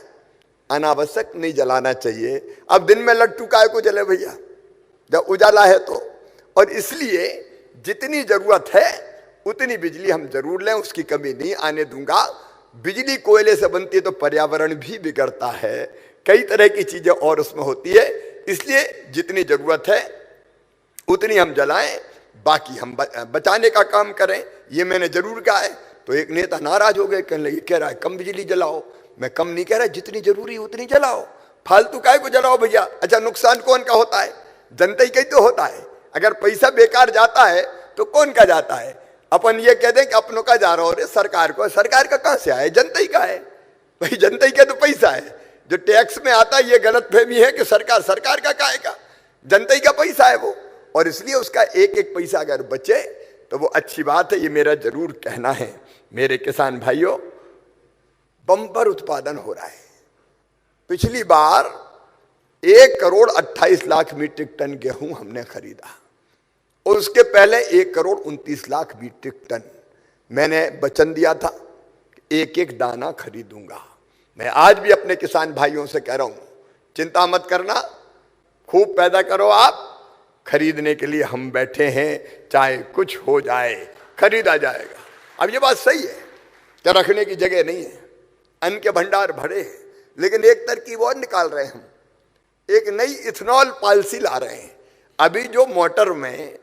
D: अनावश्यक नहीं जलाना चाहिए। अब दिन में लट्टू काय को जले भैया, जब उजाला है तो। और इसलिए जितनी जरूरत है उतनी बिजली हम जरूर लें, उसकी कमी नहीं आने दूंगा। बिजली कोयले से बनती है तो पर्यावरण भी बिगड़ता है, कई तरह की चीजें और उसमें होती है। इसलिए जितनी जरूरत है उतनी हम जलाएं, बाकी हम बचाने का काम करें, ये मैंने जरूर कहा है। तो एक नेता नाराज हो गए, कहने लगे, कह रहा है कम बिजली जलाओ। मैं कम नहीं कह रहा, जितनी जरूरी है उतनी जलाओ, फालतू काय को जलाओ भैया। अच्छा, नुकसान कौन का होता है? जनता ही का ही तो होता है। अगर पैसा बेकार जाता है तो कौन का जाता है? अपन ये कह दें कि अपनों का जा रहा हो, सरकार को, सरकार का कहां से आए? जनता ही का है भाई, जनता ही का तो पैसा है। जो टैक्स में आता है ये गलतफहमी है कि सरकार का काहेगा, जनता ही का पैसा है वो। और इसलिए उसका एक एक पैसा अगर बचे तो वो अच्छी बात है, ये मेरा जरूर कहना है। मेरे किसान भाइयों, बम्पर उत्पादन हो रहा है। पिछली बार 1,28,00,000 मीट्रिक टन गेहूं हमने खरीदा और उसके पहले 1,29,00,000 मीट्रिक टन मैंने वचन दिया था कि एक एक दाना खरीदूंगा। मैं आज भी अपने किसान भाइयों से कह रहा हूं, चिंता मत करना, खूब पैदा करो आप, खरीदने के लिए हम बैठे हैं, चाहे कुछ हो जाए खरीदा जाएगा। अब ये बात सही है कि रखने की जगह नहीं है, अन्न के भंडार भरे हैं, लेकिन एक तरकीब और निकाल रहे हैं हम, एक नई इथेनॉल पॉलिसी ला रहे हैं। अभी जो मोटर में,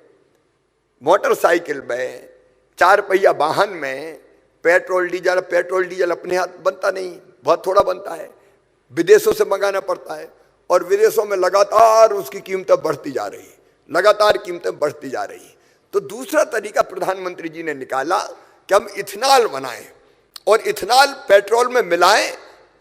D: मोटरसाइकिल में, 4 पहिया वाहन में पेट्रोल डीजल अपने हाथ बनता नहीं, बहुत थोड़ा बनता है, विदेशों से मंगाना पड़ता है। और विदेशों में लगातार उसकी कीमतें बढ़ती जा रही, लगातार कीमतें बढ़ती जा रही। तो दूसरा तरीका प्रधानमंत्री जी ने निकाला कि हम इथेनॉल बनाएं और इथेनॉल पेट्रोल में मिलाएं,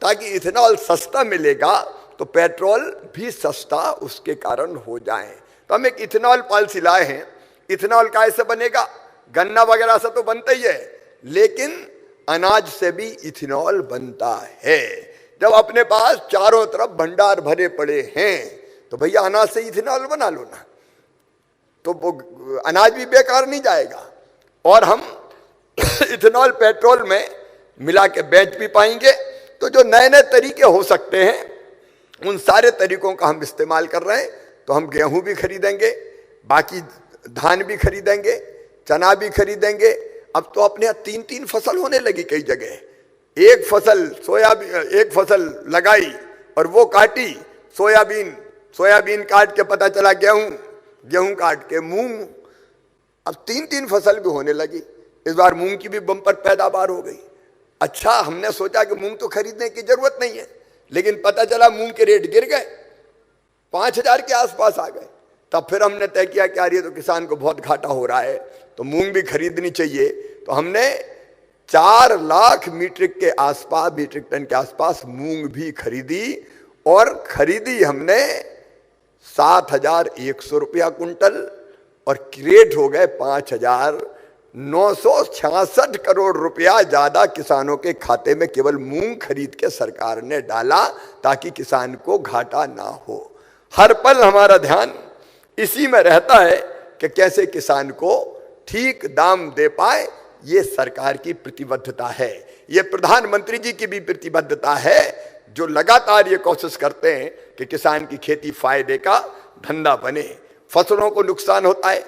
D: ताकि इथेनॉल सस्ता मिलेगा तो पेट्रोल भी सस्ता उसके कारण हो जाए। तो हम एक इथेनॉल पॉलिसी लाए हैं। इथेनॉल कैसे बनेगा? गन्ना वगैरह से तो बनता ही है, लेकिन अनाज से भी इथेनॉल बनता है। जब अपने पास चारों तरफ भंडार भरे पड़े हैं तो भैया अनाज से इथेनॉल बना लो ना, तो वो अनाज भी बेकार नहीं जाएगा और हम इथेनॉल पेट्रोल में मिला के बेच भी पाएंगे। तो जो नए नए तरीके हो सकते हैं उन सारे तरीकों का हम इस्तेमाल कर रहे हैं। तो हम गेहूं भी खरीदेंगे, बाकी धान भी खरीदेंगे, चना भी खरीदेंगे। अब तो अपने यहाँ 3-3 फसल होने लगी कई जगह। एक फसल लगाई और वो काटी, सोयाबीन काट के पता चला गेहूं काट के मूंग। अब 3-3 फसल भी होने लगी। इस बार मूंग की भी बम्पर पैदावार हो गई। अच्छा, हमने सोचा कि मूंग तो खरीदने की जरूरत नहीं है, लेकिन पता चला मूंग के रेट गिर गए, 5,000 के आसपास आ गए। तब फिर हमने तय किया कि यार ये तो किसान को बहुत घाटा हो रहा है, तो मूंग भी खरीदनी चाहिए। तो हमने 4 लाख मीट्रिक टन के आसपास मूंग भी खरीदी और खरीदी हमने 7,100 रुपया कुंटल और रेट हो गए 5,966 करोड़ रुपया ज्यादा किसानों के खाते में केवल मूंग खरीद के सरकार ने डाला, ताकि किसान को घाटा ना हो। हर पल हमारा ध्यान इसी में रहता है कि कैसे किसान को ठीक दाम दे पाए। ये सरकार की प्रतिबद्धता है, ये प्रधानमंत्री जी की भी प्रतिबद्धता है, जो लगातार ये कोशिश करते हैं कि किसान की खेती फायदे का धंधा बने। फसलों को नुकसान होता है।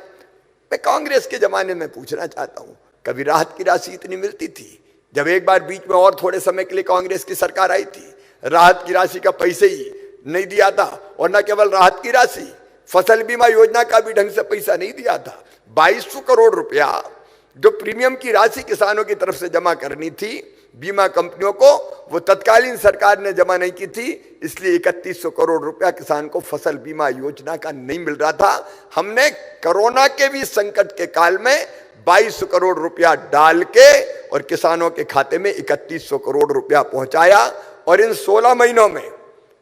D: मैं कांग्रेस के जमाने में पूछना चाहता हूं, कभी राहत की राशि इतनी मिलती थी? जब एक बार बीच में और थोड़े समय के लिए कांग्रेस की सरकार आई थी, राहत की राशि का पैसे ही नहीं दिया था। और न केवल राहत की राशि, फसल बीमा योजना का भी ढंग से पैसा नहीं दिया था। 2200 करोड़ रुपया जो प्रीमियम की राशि किसानों की तरफ से जमा करनी थी बीमा कंपनियों को, वो तत्कालीन सरकार ने जमा नहीं की थी, इसलिए 3100 करोड़ रुपया किसान को फसल बीमा योजना का नहीं मिल रहा था। हमने कोरोना के भी संकट के काल में 2200 करोड़ रुपया डाल के और किसानों के खाते में 3100 करोड़ रुपया पहुंचाया। और इन 16 महीनों में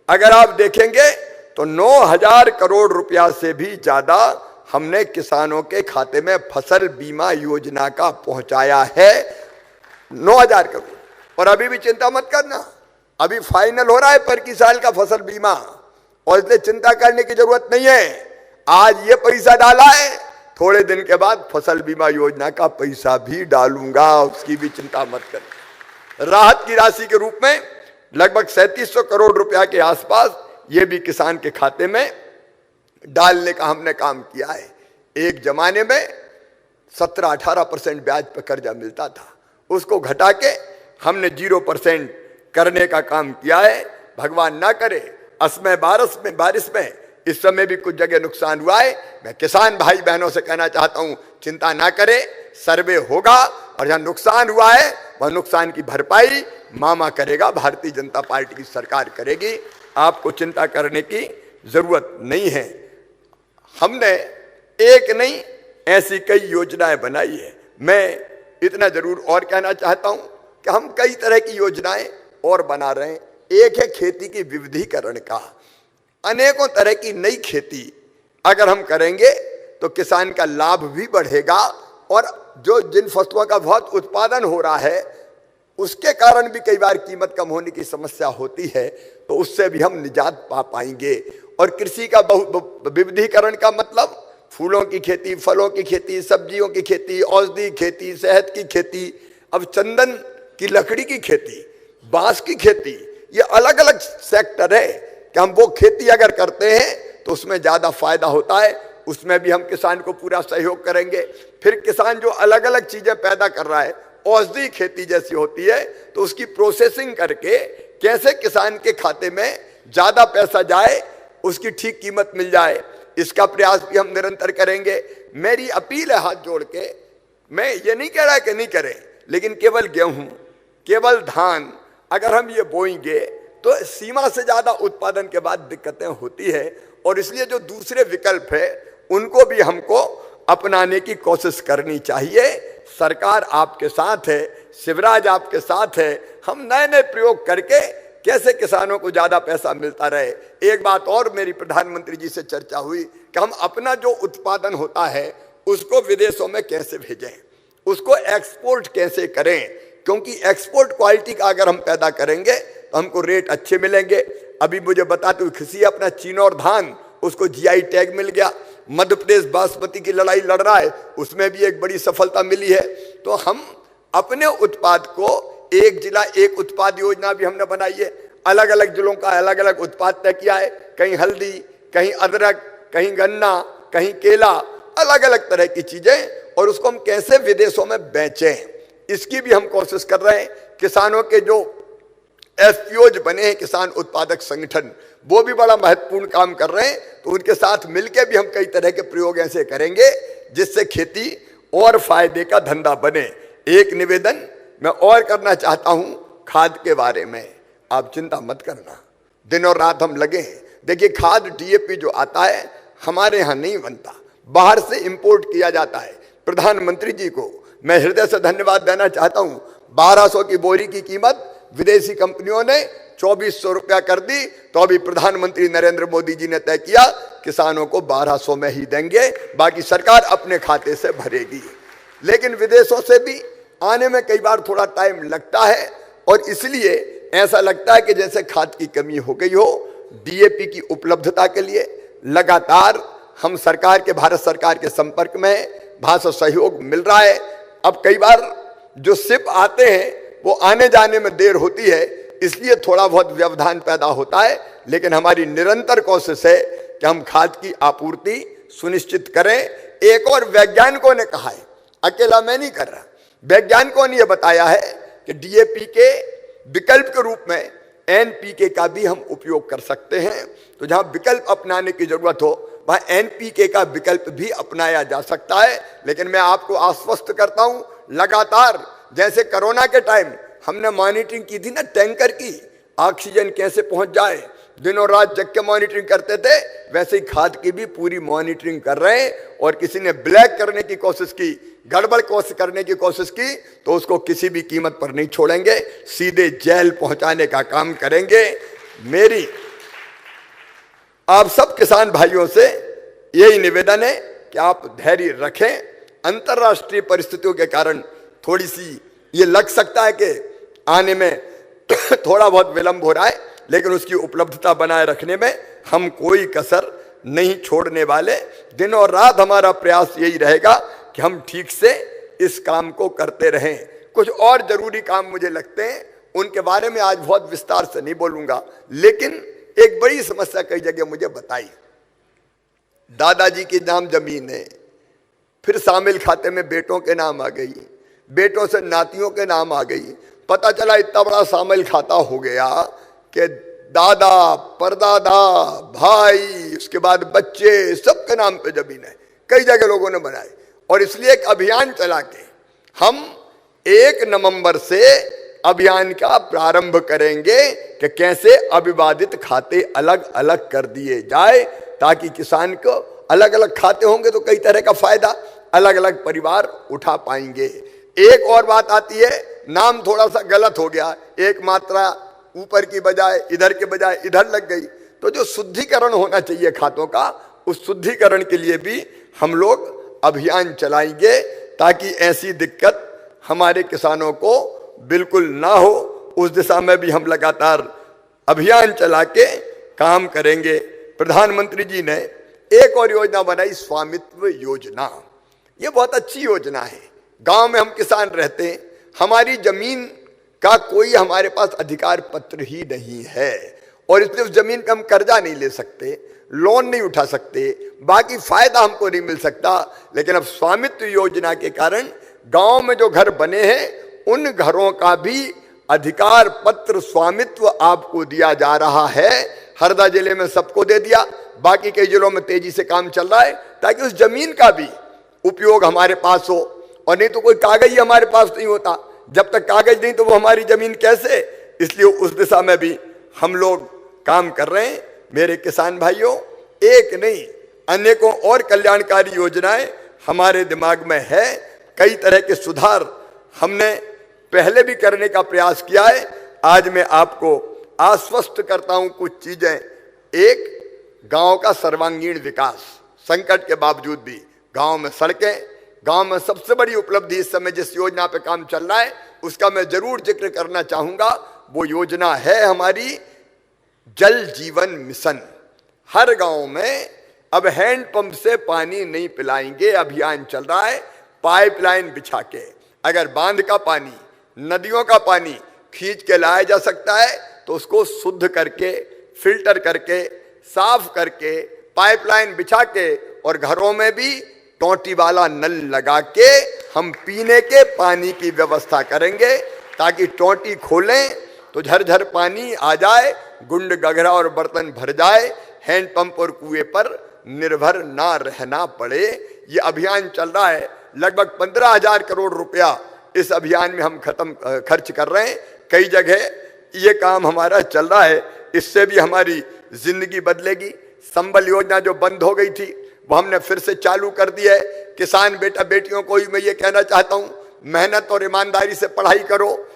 D: अगर आप देखेंगे तो 9,000 करोड़ रुपया से भी ज्यादा हमने किसानों के खाते में फसल बीमा योजना का पहुंचाया है, 9,000 करोड़। और अभी भी चिंता मत करना, अभी फाइनल हो रहा है पर की साल का फसल बीमा, और इसलिए चिंता करने की जरूरत नहीं है। आज ये पैसा डाला है, थोड़े दिन के बाद फसल बीमा योजना का पैसा भी डालूंगा, उसकी भी चिंता मत करना। राहत की राशि के रूप में लगभग 3700 करोड़ रुपया के आसपास ये भी किसान के खाते में डालने का हमने काम किया है। एक जमाने में 17-18% ब्याज पर कर्जा मिलता था, उसको घटा के हमने 0% करने का काम किया है। भगवान ना करे असमय बारिश में इस समय भी कुछ जगह नुकसान हुआ है। मैं किसान भाई बहनों से कहना चाहता हूं, चिंता ना करें, सर्वे होगा और जहां नुकसान हुआ है वह नुकसान की भरपाई मामा करेगा, भारतीय जनता पार्टी की सरकार करेगी। आपको चिंता करने की जरूरत नहीं है। हमने एक नहीं ऐसी कई योजनाएं बनाई है। मैं इतना जरूर और कहना चाहता हूं कि हम कई तरह की योजनाएं और बना रहे हैं। एक है खेती की विविधीकरण का, अनेकों तरह की नई खेती अगर हम करेंगे तो किसान का लाभ भी बढ़ेगा और जिन फसलों का बहुत उत्पादन हो रहा है उसके कारण भी कई बार कीमत कम होने की समस्या होती है, तो उससे भी हम निजात पा पाएंगे। और कृषि का विविधीकरण का मतलब फूलों की खेती, फलों की खेती, सब्जियों की खेती, औषधि खेती, शहद की खेती, अब चंदन की लकड़ी की खेती, बांस की खेती, ये अलग अलग सेक्टर है कि हम वो खेती अगर करते हैं तो उसमें ज्यादा फायदा होता है, उसमें भी हम किसान को पूरा सहयोग करेंगे। फिर किसान जो अलग अलग चीजें पैदा कर रहा है, औषधि खेती जैसी होती है, तो उसकी प्रोसेसिंग करके कैसे किसान के खाते में ज्यादा पैसा जाए, उसकी ठीक कीमत मिल जाए, इसका प्रयास भी हम निरंतर करेंगे। मेरी अपील है हाथ जोड़ के, मैं ये नहीं कह रहा कि नहीं करें, लेकिन केवल गेहूं, केवल धान अगर हम ये बोएंगे तो सीमा से ज्यादा उत्पादन के बाद दिक्कतें होती है। और इसलिए जो दूसरे विकल्प है उनको भी हमको अपनाने की कोशिश करनी चाहिए। सरकार आपके साथ है, शिवराज आपके साथ है। हम नए नए प्रयोग करके कैसे किसानों को ज्यादा पैसा मिलता रहे। एक बात और मेरी प्रधानमंत्री जी से चर्चा हुई कि हम अपना जो उत्पादन होता है उसको विदेशों में कैसे भेजें, उसको एक्सपोर्ट कैसे करें, क्योंकि एक्सपोर्ट क्वालिटी का अगर हम पैदा करेंगे तो हमको रेट अच्छे मिलेंगे। अभी मुझे बताते हुए खुशी, अपना चिनौर धान उसको जीआई टैग मिल गया। मध्य प्रदेश बासमती की लड़ाई लड़ रहा है, उसमें भी एक बड़ी सफलता मिली है। तो हम अपने उत्पाद को, एक जिला एक उत्पाद योजना भी हमने बनाई है, अलग अलग जिलों का अलग अलग उत्पाद तय किया है, कहीं हल्दी, कहीं अदरक, कहीं गन्ना, कहीं केला, अलग अलग तरह की चीजें, और उसको हम कैसे विदेशों में बेचें इसकी भी हम कोशिश कर रहे हैं। किसानों के जो एफपीओज बने हैं, किसान उत्पादक संगठन, वो भी बड़ा महत्वपूर्ण काम कर रहे हैं, तो उनके साथ मिलकर भी हम कई तरह के प्रयोग ऐसे करेंगे जिससे खेती और फायदे का धंधा बने। एक निवेदन मैं और करना चाहता हूं खाद के बारे में, आप चिंता मत करना, दिन और रात हम लगे हैं। देखिए खाद डीएपी जो आता है हमारे यहां नहीं बनता, बाहर से इंपोर्ट किया जाता है। प्रधानमंत्री जी को मैं हृदय से धन्यवाद देना चाहता हूं। 1200 की बोरी की कीमत विदेशी कंपनियों ने 2400 रुपया कर दी, तो अभी प्रधानमंत्री नरेंद्र मोदी जी ने तय किया किसानों को 1200 में ही देंगे, बाकी सरकार अपने खाते से भरेगी। लेकिन विदेशों से भी आने में कई बार थोड़ा टाइम लगता है, और इसलिए ऐसा लगता है कि जैसे खाद की कमी हो गई हो। डीएपी की उपलब्धता के लिए लगातार हम सरकार के, भारत सरकार के संपर्क में, भाषा सहयोग मिल रहा है। अब कई बार जो शिप आते हैं वो आने जाने में देर होती है, इसलिए थोड़ा बहुत व्यवधान पैदा होता है, लेकिन हमारी निरंतर कोशिश है कि हम खाद की आपूर्ति सुनिश्चित करें। एक और वैज्ञानिकों ने कहा है, अकेला मैं नहीं कर रहा, वैज्ञानिकों ने यह बताया है कि डीएपी के विकल्प के रूप में एनपीके का भी हम उपयोग कर सकते हैं। तो जहां विकल्प अपनाने की जरूरत हो वहां एनपीके का विकल्प भी अपनाया जा सकता है। लेकिन मैं आपको आश्वस्त करता हूं, लगातार जैसे कोरोना के टाइम हमने मॉनिटरिंग की थी ना, टैंकर की, ऑक्सीजन कैसे पहुंच जाए, दिनों रात जग के मॉनिटरिंग करते थे, वैसे ही खाद की भी पूरी मॉनिटरिंग कर रहे हैं। और किसी ने ब्लैक करने की कोशिश की, गड़बड़ कोशिश करने की कोशिश की, तो उसको किसी भी कीमत पर नहीं छोड़ेंगे, सीधे जेल पहुंचाने का काम करेंगे। मेरी आप सब किसान भाइयों से यही निवेदन है कि आप धैर्य रखें। अंतर्राष्ट्रीय परिस्थितियों के कारण थोड़ी सी ये लग सकता है कि आने में थोड़ा बहुत विलंब हो रहा है, लेकिन उसकी उपलब्धता बनाए रखने में हम कोई कसर नहीं छोड़ने वाले। दिन और रात हमारा प्रयास यही रहेगा कि हम ठीक से इस काम को करते रहें। कुछ और जरूरी काम मुझे लगते हैं उनके बारे में आज बहुत विस्तार से नहीं बोलूंगा, लेकिन एक बड़ी समस्या कई जगह मुझे बताई। दादाजी के नाम जमीन है, फिर शामिल खाते में बेटों के नाम आ गई, बेटों से नातियों के नाम आ गई। पता चला इतना बड़ा शामिल खाता हो गया कि दादा, परदादा, भाई, उसके बाद बच्चे, सबके नाम पे जमीन है। कई जगह लोगों ने बनाए, और इसलिए एक अभियान चला के हम 1 नवंबर से अभियान का प्रारंभ करेंगे कि कैसे अविवादित खाते अलग अलग कर दिए जाए, ताकि किसान को अलग अलग खाते होंगे तो कई तरह का फायदा अलग अलग परिवार उठा पाएंगे। एक और बात आती है, नाम थोड़ा सा गलत हो गया, एक मात्रा ऊपर की बजाय इधर के बजाय इधर लग गई, तो जो शुद्धिकरण होना चाहिए खातों का, उस शुद्धिकरण के लिए भी हम लोग अभियान चलाएंगे, ताकि ऐसी दिक्कत हमारे किसानों को बिल्कुल ना हो। उस दिशा में भी हम लगातार अभियान चला के काम करेंगे। प्रधानमंत्री जी ने एक और योजना बनाई, स्वामित्व योजना। ये बहुत अच्छी योजना है। गांव में हम किसान रहते हैं, हमारी जमीन का कोई हमारे पास अधिकार पत्र ही नहीं है, और इसलिए उस जमीन पे हम कर्जा नहीं ले सकते, लोन नहीं उठा सकते, बाकी फायदा हमको नहीं मिल सकता। लेकिन अब स्वामित्व योजना के कारण गांव में जो घर बने हैं, उन घरों का भी अधिकार पत्र, स्वामित्व आपको दिया जा रहा है। हरदा जिले में सबको दे दिया, बाकी कई जिलों में तेजी से काम चल रहा है, ताकि उस जमीन का भी उपयोग हमारे पास हो। और नहीं तो कोई कागज ही हमारे पास नहीं होता, जब तक कागज नहीं तो वो हमारी जमीन कैसे। इसलिए उस दिशा में भी हम लोग काम कर रहे हैं। मेरे किसान भाइयों, एक नहीं अनेकों और कल्याणकारी योजनाएं हमारे दिमाग में है। कई तरह के सुधार हमने पहले भी करने का प्रयास किया है। आज मैं आपको आश्वस्त करता हूं कुछ चीजें। एक, गांव का सर्वांगीण विकास, संकट के बावजूद भी गांव में सड़कें, गांव में सबसे बड़ी उपलब्धि इस समय जिस योजना पे काम चल रहा है, उसका मैं जरूर जिक्र करना चाहूंगा। वो योजना है हमारी जल जीवन मिशन। हर गांव में अब हैंडपंप से पानी नहीं पिलाएंगे, अभियान चल रहा है। पाइपलाइन बिछा के अगर बांध का पानी, नदियों का पानी खींच के लाया जा सकता है, तो उसको शुद्ध करके, फिल्टर करके, साफ करके, पाइपलाइन बिछा के, और घरों में भी टोंटी वाला नल लगा के हम पीने के पानी की व्यवस्था करेंगे, ताकि टोंटी खोलें तो झरझर पानी आ जाए, गुंड गघरा और बर्तन भर जाए, हैंडपंप और कुएं पर निर्भर ना रहना पड़े। ये अभियान चल रहा है। लगभग 15,000 करोड़ रुपया इस अभियान में हम खर्च कर रहे हैं। कई जगह ये काम हमारा चल रहा है। इससे भी हमारी जिंदगी बदलेगी। संबल योजना जो बंद हो गई थी, वो हमने फिर से चालू कर दी है। किसान बेटा बेटियों को ही मैं ये कहना चाहता हूँ, मेहनत और ईमानदारी से पढ़ाई करो।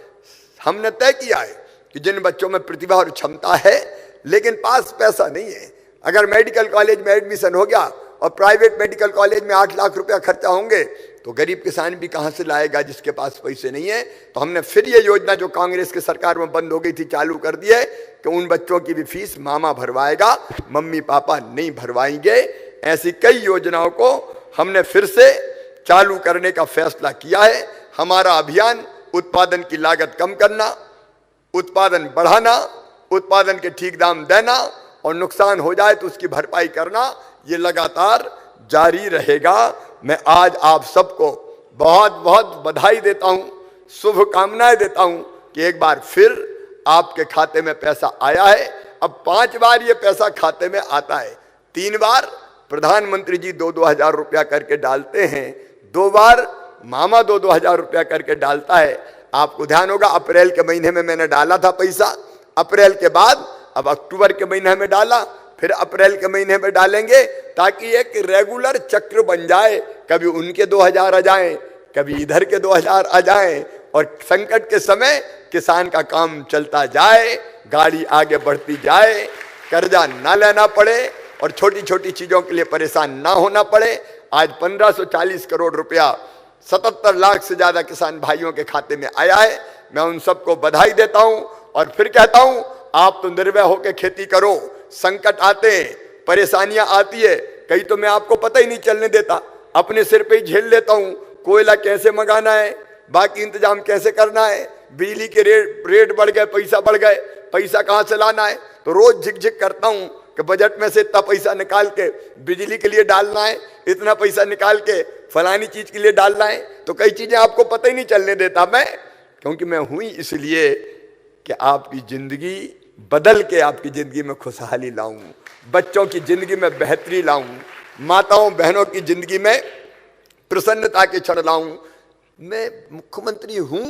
D: हमने तय किया है कि जिन बच्चों में प्रतिभा और क्षमता है लेकिन पास पैसा नहीं है, अगर मेडिकल कॉलेज में एडमिशन हो गया और प्राइवेट मेडिकल कॉलेज में 8 लाख रुपया खर्चा होंगे, तो गरीब किसान भी कहां से लाएगा जिसके पास पैसे नहीं है। तो हमने फिर ये योजना जो कांग्रेस की सरकार में बंद हो गई थी चालू कर दी है कि उन बच्चों की भी फीस मामा भरवाएगा, मम्मी पापा नहीं भरवाएंगे। ऐसी कई योजनाओं को हमने फिर से चालू करने का फैसला किया है। हमारा अभियान उत्पादन की लागत कम करना, उत्पादन बढ़ाना, उत्पादन के ठीक दाम देना, और नुकसान हो जाए तो उसकी भरपाई करना, ये लगातार जारी रहेगा। मैं आज आप सबको बहुत बहुत बधाई देता हूं, शुभकामनाएं देता हूं कि एक बार फिर आपके खाते में पैसा आया है। अब 5 बार ये पैसा खाते में आता है। 3 बार प्रधानमंत्री जी 2-2 हजार रुपया करके डालते हैं, 2 बार मामा 2-2 हजार रुपया करके डालता है। आपको ध्यान होगा अप्रैल के महीने में मैंने डाला था पैसा, अप्रैल के बाद अब अक्टूबर के महीने में डाला, फिर अप्रैल के महीने में डालेंगे, ताकि एक रेगुलर चक्र बन जाए। कभी उनके 2000 आ जाएं, कभी इधर के 2000 आ जाएं, और संकट के समय किसान का काम चलता जाए, गाड़ी आगे बढ़ती जाए, कर्जा ना लेना पड़े और छोटी छोटी चीजों के लिए परेशान ना होना पड़े। आज 1540 करोड़ रुपया 77 लाख से ज्यादा किसान भाइयों के खाते में आया है। मैं उन सबको बधाई देता हूं और फिर कहता हूं, आप तो निर्भय होकर खेती करो। संकट आते हैं, परेशानियां आती है, कई तो मैं आपको पता ही नहीं चलने देता, अपने सिर पे ही झेल लेता हूं। कोयला कैसे मंगाना है, बाकी इंतजाम कैसे करना है, बिजली के रेट बढ़ गए, पैसा बढ़ गए, पैसा कहाँ से लाना है? तो रोज झिकझिक करता हूँ कि बजट में से इतना पैसा निकाल के बिजली के लिए डालना है, इतना पैसा निकाल के फलानी चीज के लिए डालना है। तो कई चीजें आपको पता ही नहीं चलने देता मैं, क्योंकि मैं हुई इसलिए कि आपकी जिंदगी बदल के आपकी जिंदगी में खुशहाली लाऊं, बच्चों की जिंदगी में बेहतरी लाऊं, माताओं बहनों की जिंदगी में प्रसन्नता के क्षण लाऊं। मैं मुख्यमंत्री हूं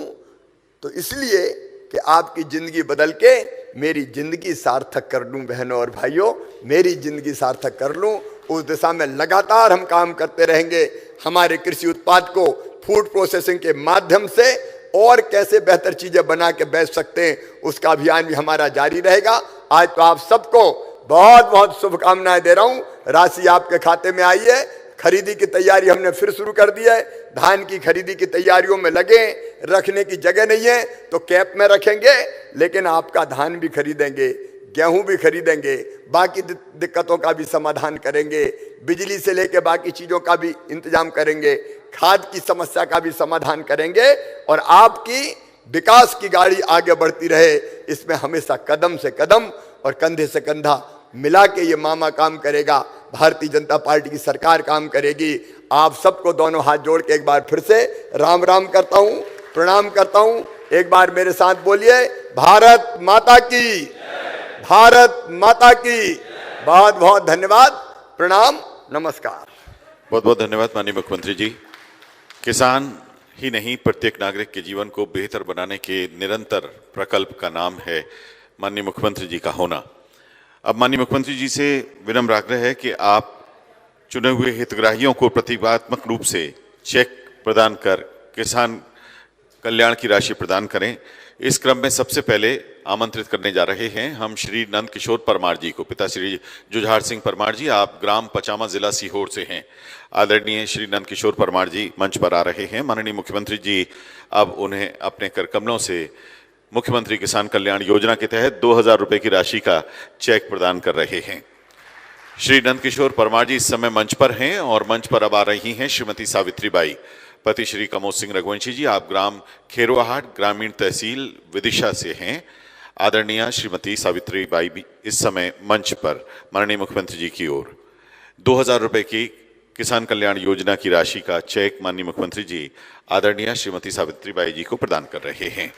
D: तो इसलिए कि आपकी जिंदगी बदल के मेरी जिंदगी सार्थक कर लूं। बहनों और भाइयों, मेरी जिंदगी सार्थक कर लूं, उस दिशा में लगातार हम काम करते रहेंगे। हमारे कृषि उत्पाद को फूड प्रोसेसिंग के माध्यम से और कैसे बेहतर चीजें बना के बेच सकते हैं, उसका अभियान भी हमारा जारी रहेगा। आज तो आप सबको बहुत बहुत शुभकामनाएं दे रहा हूं। राशि आपके खाते में आई है, खरीदी की तैयारी हमने फिर शुरू कर दी है। धान की खरीदी की तैयारियों में लगे, रखने की जगह नहीं है तो कैप में रखेंगे, लेकिन आपका धान भी खरीदेंगे, गेहूं भी खरीदेंगे, बाकी दिक्कतों का भी समाधान करेंगे, बिजली से लेकर बाकी चीजों का भी इंतजाम करेंगे, खाद की समस्या का भी समाधान करेंगे और आपकी विकास की गाड़ी आगे बढ़ती रहे, इसमें हमेशा कदम से कदम और कंधे से कंधा मिला के ये मामा काम करेगा। भारतीय जनता पार्टी की सरकार काम करेगी। आप सबको दोनों हाथ जोड़ के एक बार फिर से राम राम करता हूं, प्रणाम करता हूं। एक बार मेरे साथ बोलिए, भारत माता की, भारत माता की। बहुत बहुत धन्यवाद, प्रणाम, नमस्कार।
A: बहुत बहुत धन्यवाद माननीय मुख्यमंत्री जी। किसान ही नहीं, प्रत्येक नागरिक के जीवन को बेहतर बनाने के निरंतर प्रकल्प का नाम है माननीय मुख्यमंत्री जी का होना। अब माननीय मुख्यमंत्री जी से विनम्र आग्रह है कि आप चुने हुए हितग्राहियों को प्रतीकात्मक रूप से चेक प्रदान कर किसान कल्याण की राशि प्रदान करें। इस क्रम में सबसे पहले आमंत्रित करने जा रहे हैं हम श्री नंद किशोर परमार जी को। पिता श्री जुझार सिंह परमार जी, आप ग्राम पचामा, जिला सीहोर से हैं। आदरणीय श्री नंद किशोर परमार जी मंच पर आ रहे हैं। माननीय मुख्यमंत्री जी अब उन्हें अपने कर कमलों से मुख्यमंत्री किसान कल्याण योजना के तहत 2000 रुपए की राशि का चेक प्रदान कर रहे हैं। श्री नंद किशोर परमार जी इस समय मंच पर हैं और मंच पर अब आ रही हैं श्रीमती सावित्री बाई। पति श्री कमोद सिंह रघुवंशी जी, आप ग्राम खेरवाहाट, ग्रामीण तहसील विदिशा से हैं। आदरणीय श्रीमती सावित्री बाई भी इस समय मंच पर माननीय मुख्यमंत्री जी की ओर 2000 रुपए की किसान कल्याण योजना की राशि का चेक माननीय मुख्यमंत्री जी आदरणीय श्रीमती सावित्री बाई जी को प्रदान कर रहे हैं।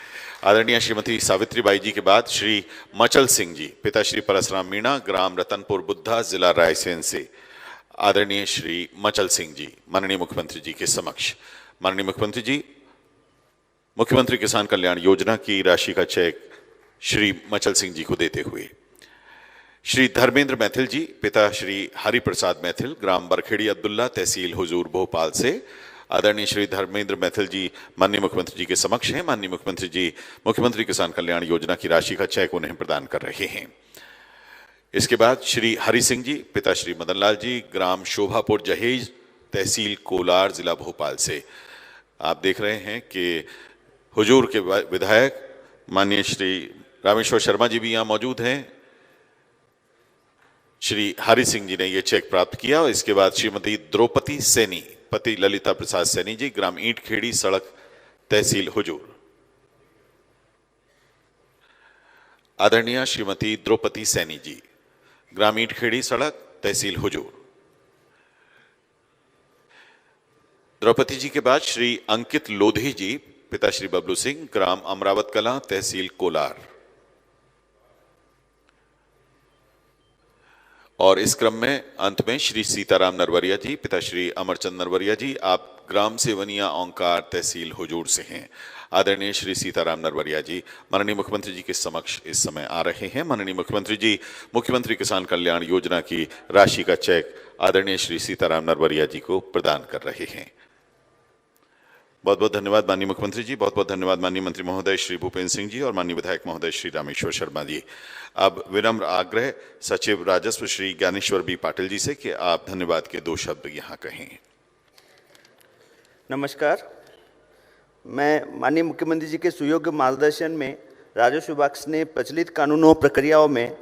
A: आदरणीय श्रीमती सावित्री बाई जी के बाद श्री मचल सिंह जी, पिता श्री परसराम मीणा, ग्राम रतनपुर बुद्धा, जिला रायसेन से। आदरणीय श्री मचल सिंह जी माननीय मुख्यमंत्री जी के समक्ष। माननीय मुख्यमंत्री जी, मुख्यमंत्री किसान कल्याण योजना की राशि का चेक श्री मचल सिंह जी को देते हुए श्री धर्मेंद्र मैथिल जी, पिता श्री हरि प्रसाद मैथिल, ग्राम बरखेड़ी अब्दुल्ला, तहसील हुजूर, भोपाल से। आदरणीय श्री धर्मेंद्र मैथिल जी माननीय मुख्यमंत्री जी के समक्ष हैं। माननीय मुख्यमंत्री जी मुख्यमंत्री किसान कल्याण योजना की राशि का चेक उन्हें प्रदान कर रहे हैं। इसके बाद श्री हरि सिंह जी, पिता श्री मदन लाल जी, ग्राम शोभापुर जहेज, तहसील कोलार, जिला भोपाल से। आप देख रहे हैं कि हुजूर के विधायक माननीय श्री रामेश्वर शर्मा जी भी यहाँ मौजूद हैं। श्री हरि सिंह जी ने यह चेक प्राप्त किया और इसके बाद श्रीमती द्रौपदी सैनी, पति ललिता प्रसाद सैनी जी, ग्राम ईंट खेड़ी सड़क, तहसील हुजूर। आदरणीय श्रीमती द्रौपदी सैनी जी, ग्राम ईंट खेड़ी सड़क, तहसील हुजूर। द्रौपदी जी के बाद श्री अंकित लोधी जी, पिता श्री बबलू सिंह, ग्राम अमरावत कला, तहसील कोलार। और इस क्रम में अंत में श्री सीताराम नरवरिया जी, पिता श्री अमरचंद नरवरिया जी, आप ग्राम सेवनिया ओंकार, तहसील हुजूर से हैं। आदरणीय श्री सीताराम नरवरिया जी माननीय मुख्यमंत्री जी के समक्ष इस समय आ रहे हैं। माननीय मुख्यमंत्री जी मुख्यमंत्री किसान कल्याण योजना की राशि का चेक आदरणीय श्री सीताराम नरवरिया जी को प्रदान कर रहे हैं। बहुत बहुत धन्यवाद माननीय मुख्यमंत्री जी। बहुत बहुत धन्यवाद माननीय मंत्री महोदय श्री भूपेन्द्र सिंह जी और माननीय विधायक महोदय श्री रामेश्वर शर्मा जी। अब विनम्र आग्रह सचिव राजस्व श्री ज्ञानेश्वर बी पाटिल जी से कि आप धन्यवाद के 2 शब्द यहाँ कहें।
E: नमस्कार। मैं माननीय मुख्यमंत्री जी के सुयोग्य मार्गदर्शन में राजस्व विभाग ने प्रचलित कानूनों प्रक्रियाओं में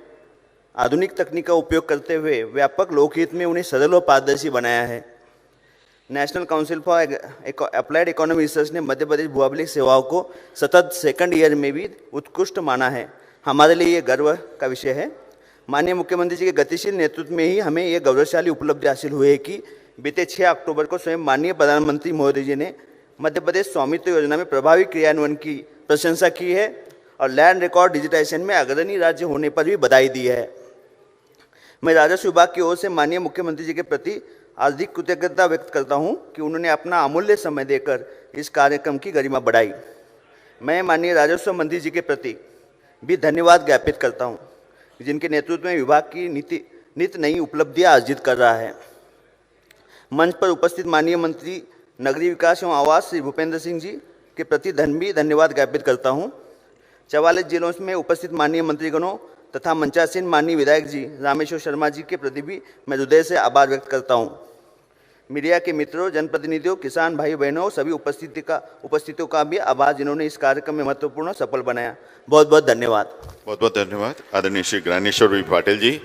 E: आधुनिक तकनीक का उपयोग करते हुए व्यापक लोकहित में उन्हें सरल और पारदर्शी बनाया है। National council for applied economy research ने मध्य प्रदेश भू अभिलेख सेवाओं को सतत सेकंड ईयर में भी उत्कृष्ट माना है। हमारे लिए ये गर्व का विषय है। माननीय मुख्यमंत्री जी के गतिशील नेतृत्व में ही हमें ये गौरवशाली उपलब्धि हासिल हुई है कि बीते 6 अक्टूबर को स्वयं माननीय प्रधानमंत्री महोदय जी ने मध्य प्रदेश स्वामित्व योजना में प्रभावी क्रियान्वयन की प्रशंसा की है और लैंड रिकॉर्ड डिजिटाइजेशन में अग्रणी राज्य होने पर भी बधाई दी है। मैं राजस्व विभाग की ओर से माननीय मुख्यमंत्री जी के प्रति हार्दिक कृतज्ञता व्यक्त करता हूं कि उन्होंने अपना अमूल्य समय देकर इस कार्यक्रम की गरिमा बढ़ाई। मैं माननीय राजस्व मंत्री जी के प्रति भी धन्यवाद ज्ञापित करता हूं, जिनके नेतृत्व में विभाग की नित नई उपलब्धियां अर्जित कर रहा है। मंच पर उपस्थित माननीय मंत्री नगरीय विकास एवं आवास श्री भूपेंद्र सिंह जी के प्रति धन्यवाद ज्ञापित करता हूं। 44 जिलों में उपस्थित माननीय मंत्रीगणों तथा मंचासीन माननीय विधायक जी रामेश्वर शर्मा जी के प्रति भी मैं हृदय से आभार व्यक्त करता हूं। मीडिया के मित्रों, जनप्रतिनिधियों, किसान भाई बहनों, सभी उपस्थितियों का भी आभार, जिन्होंने इस कार्यक्रम में महत्वपूर्ण सफल बनाया। बहुत बहुत धन्यवाद।
A: बहुत बहुत धन्यवाद। आदरणीय श्री ज्ञानेश्वर वी पाटिल जी,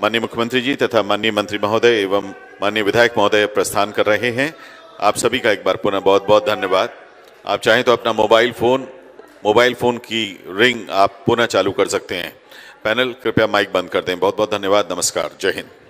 A: माननीय मुख्यमंत्री जी तथा माननीय मंत्री महोदय एवं माननीय विधायक महोदय प्रस्थान कर रहे हैं। आप सभी का एक बार पुनः बहुत बहुत धन्यवाद। आप चाहें तो अपना मोबाइल फोन की रिंग आप पुनः चालू कर सकते हैं। पैनल कृपया माइक बंद कर दें। बहुत बहुत धन्यवाद। नमस्कार। जय हिंद।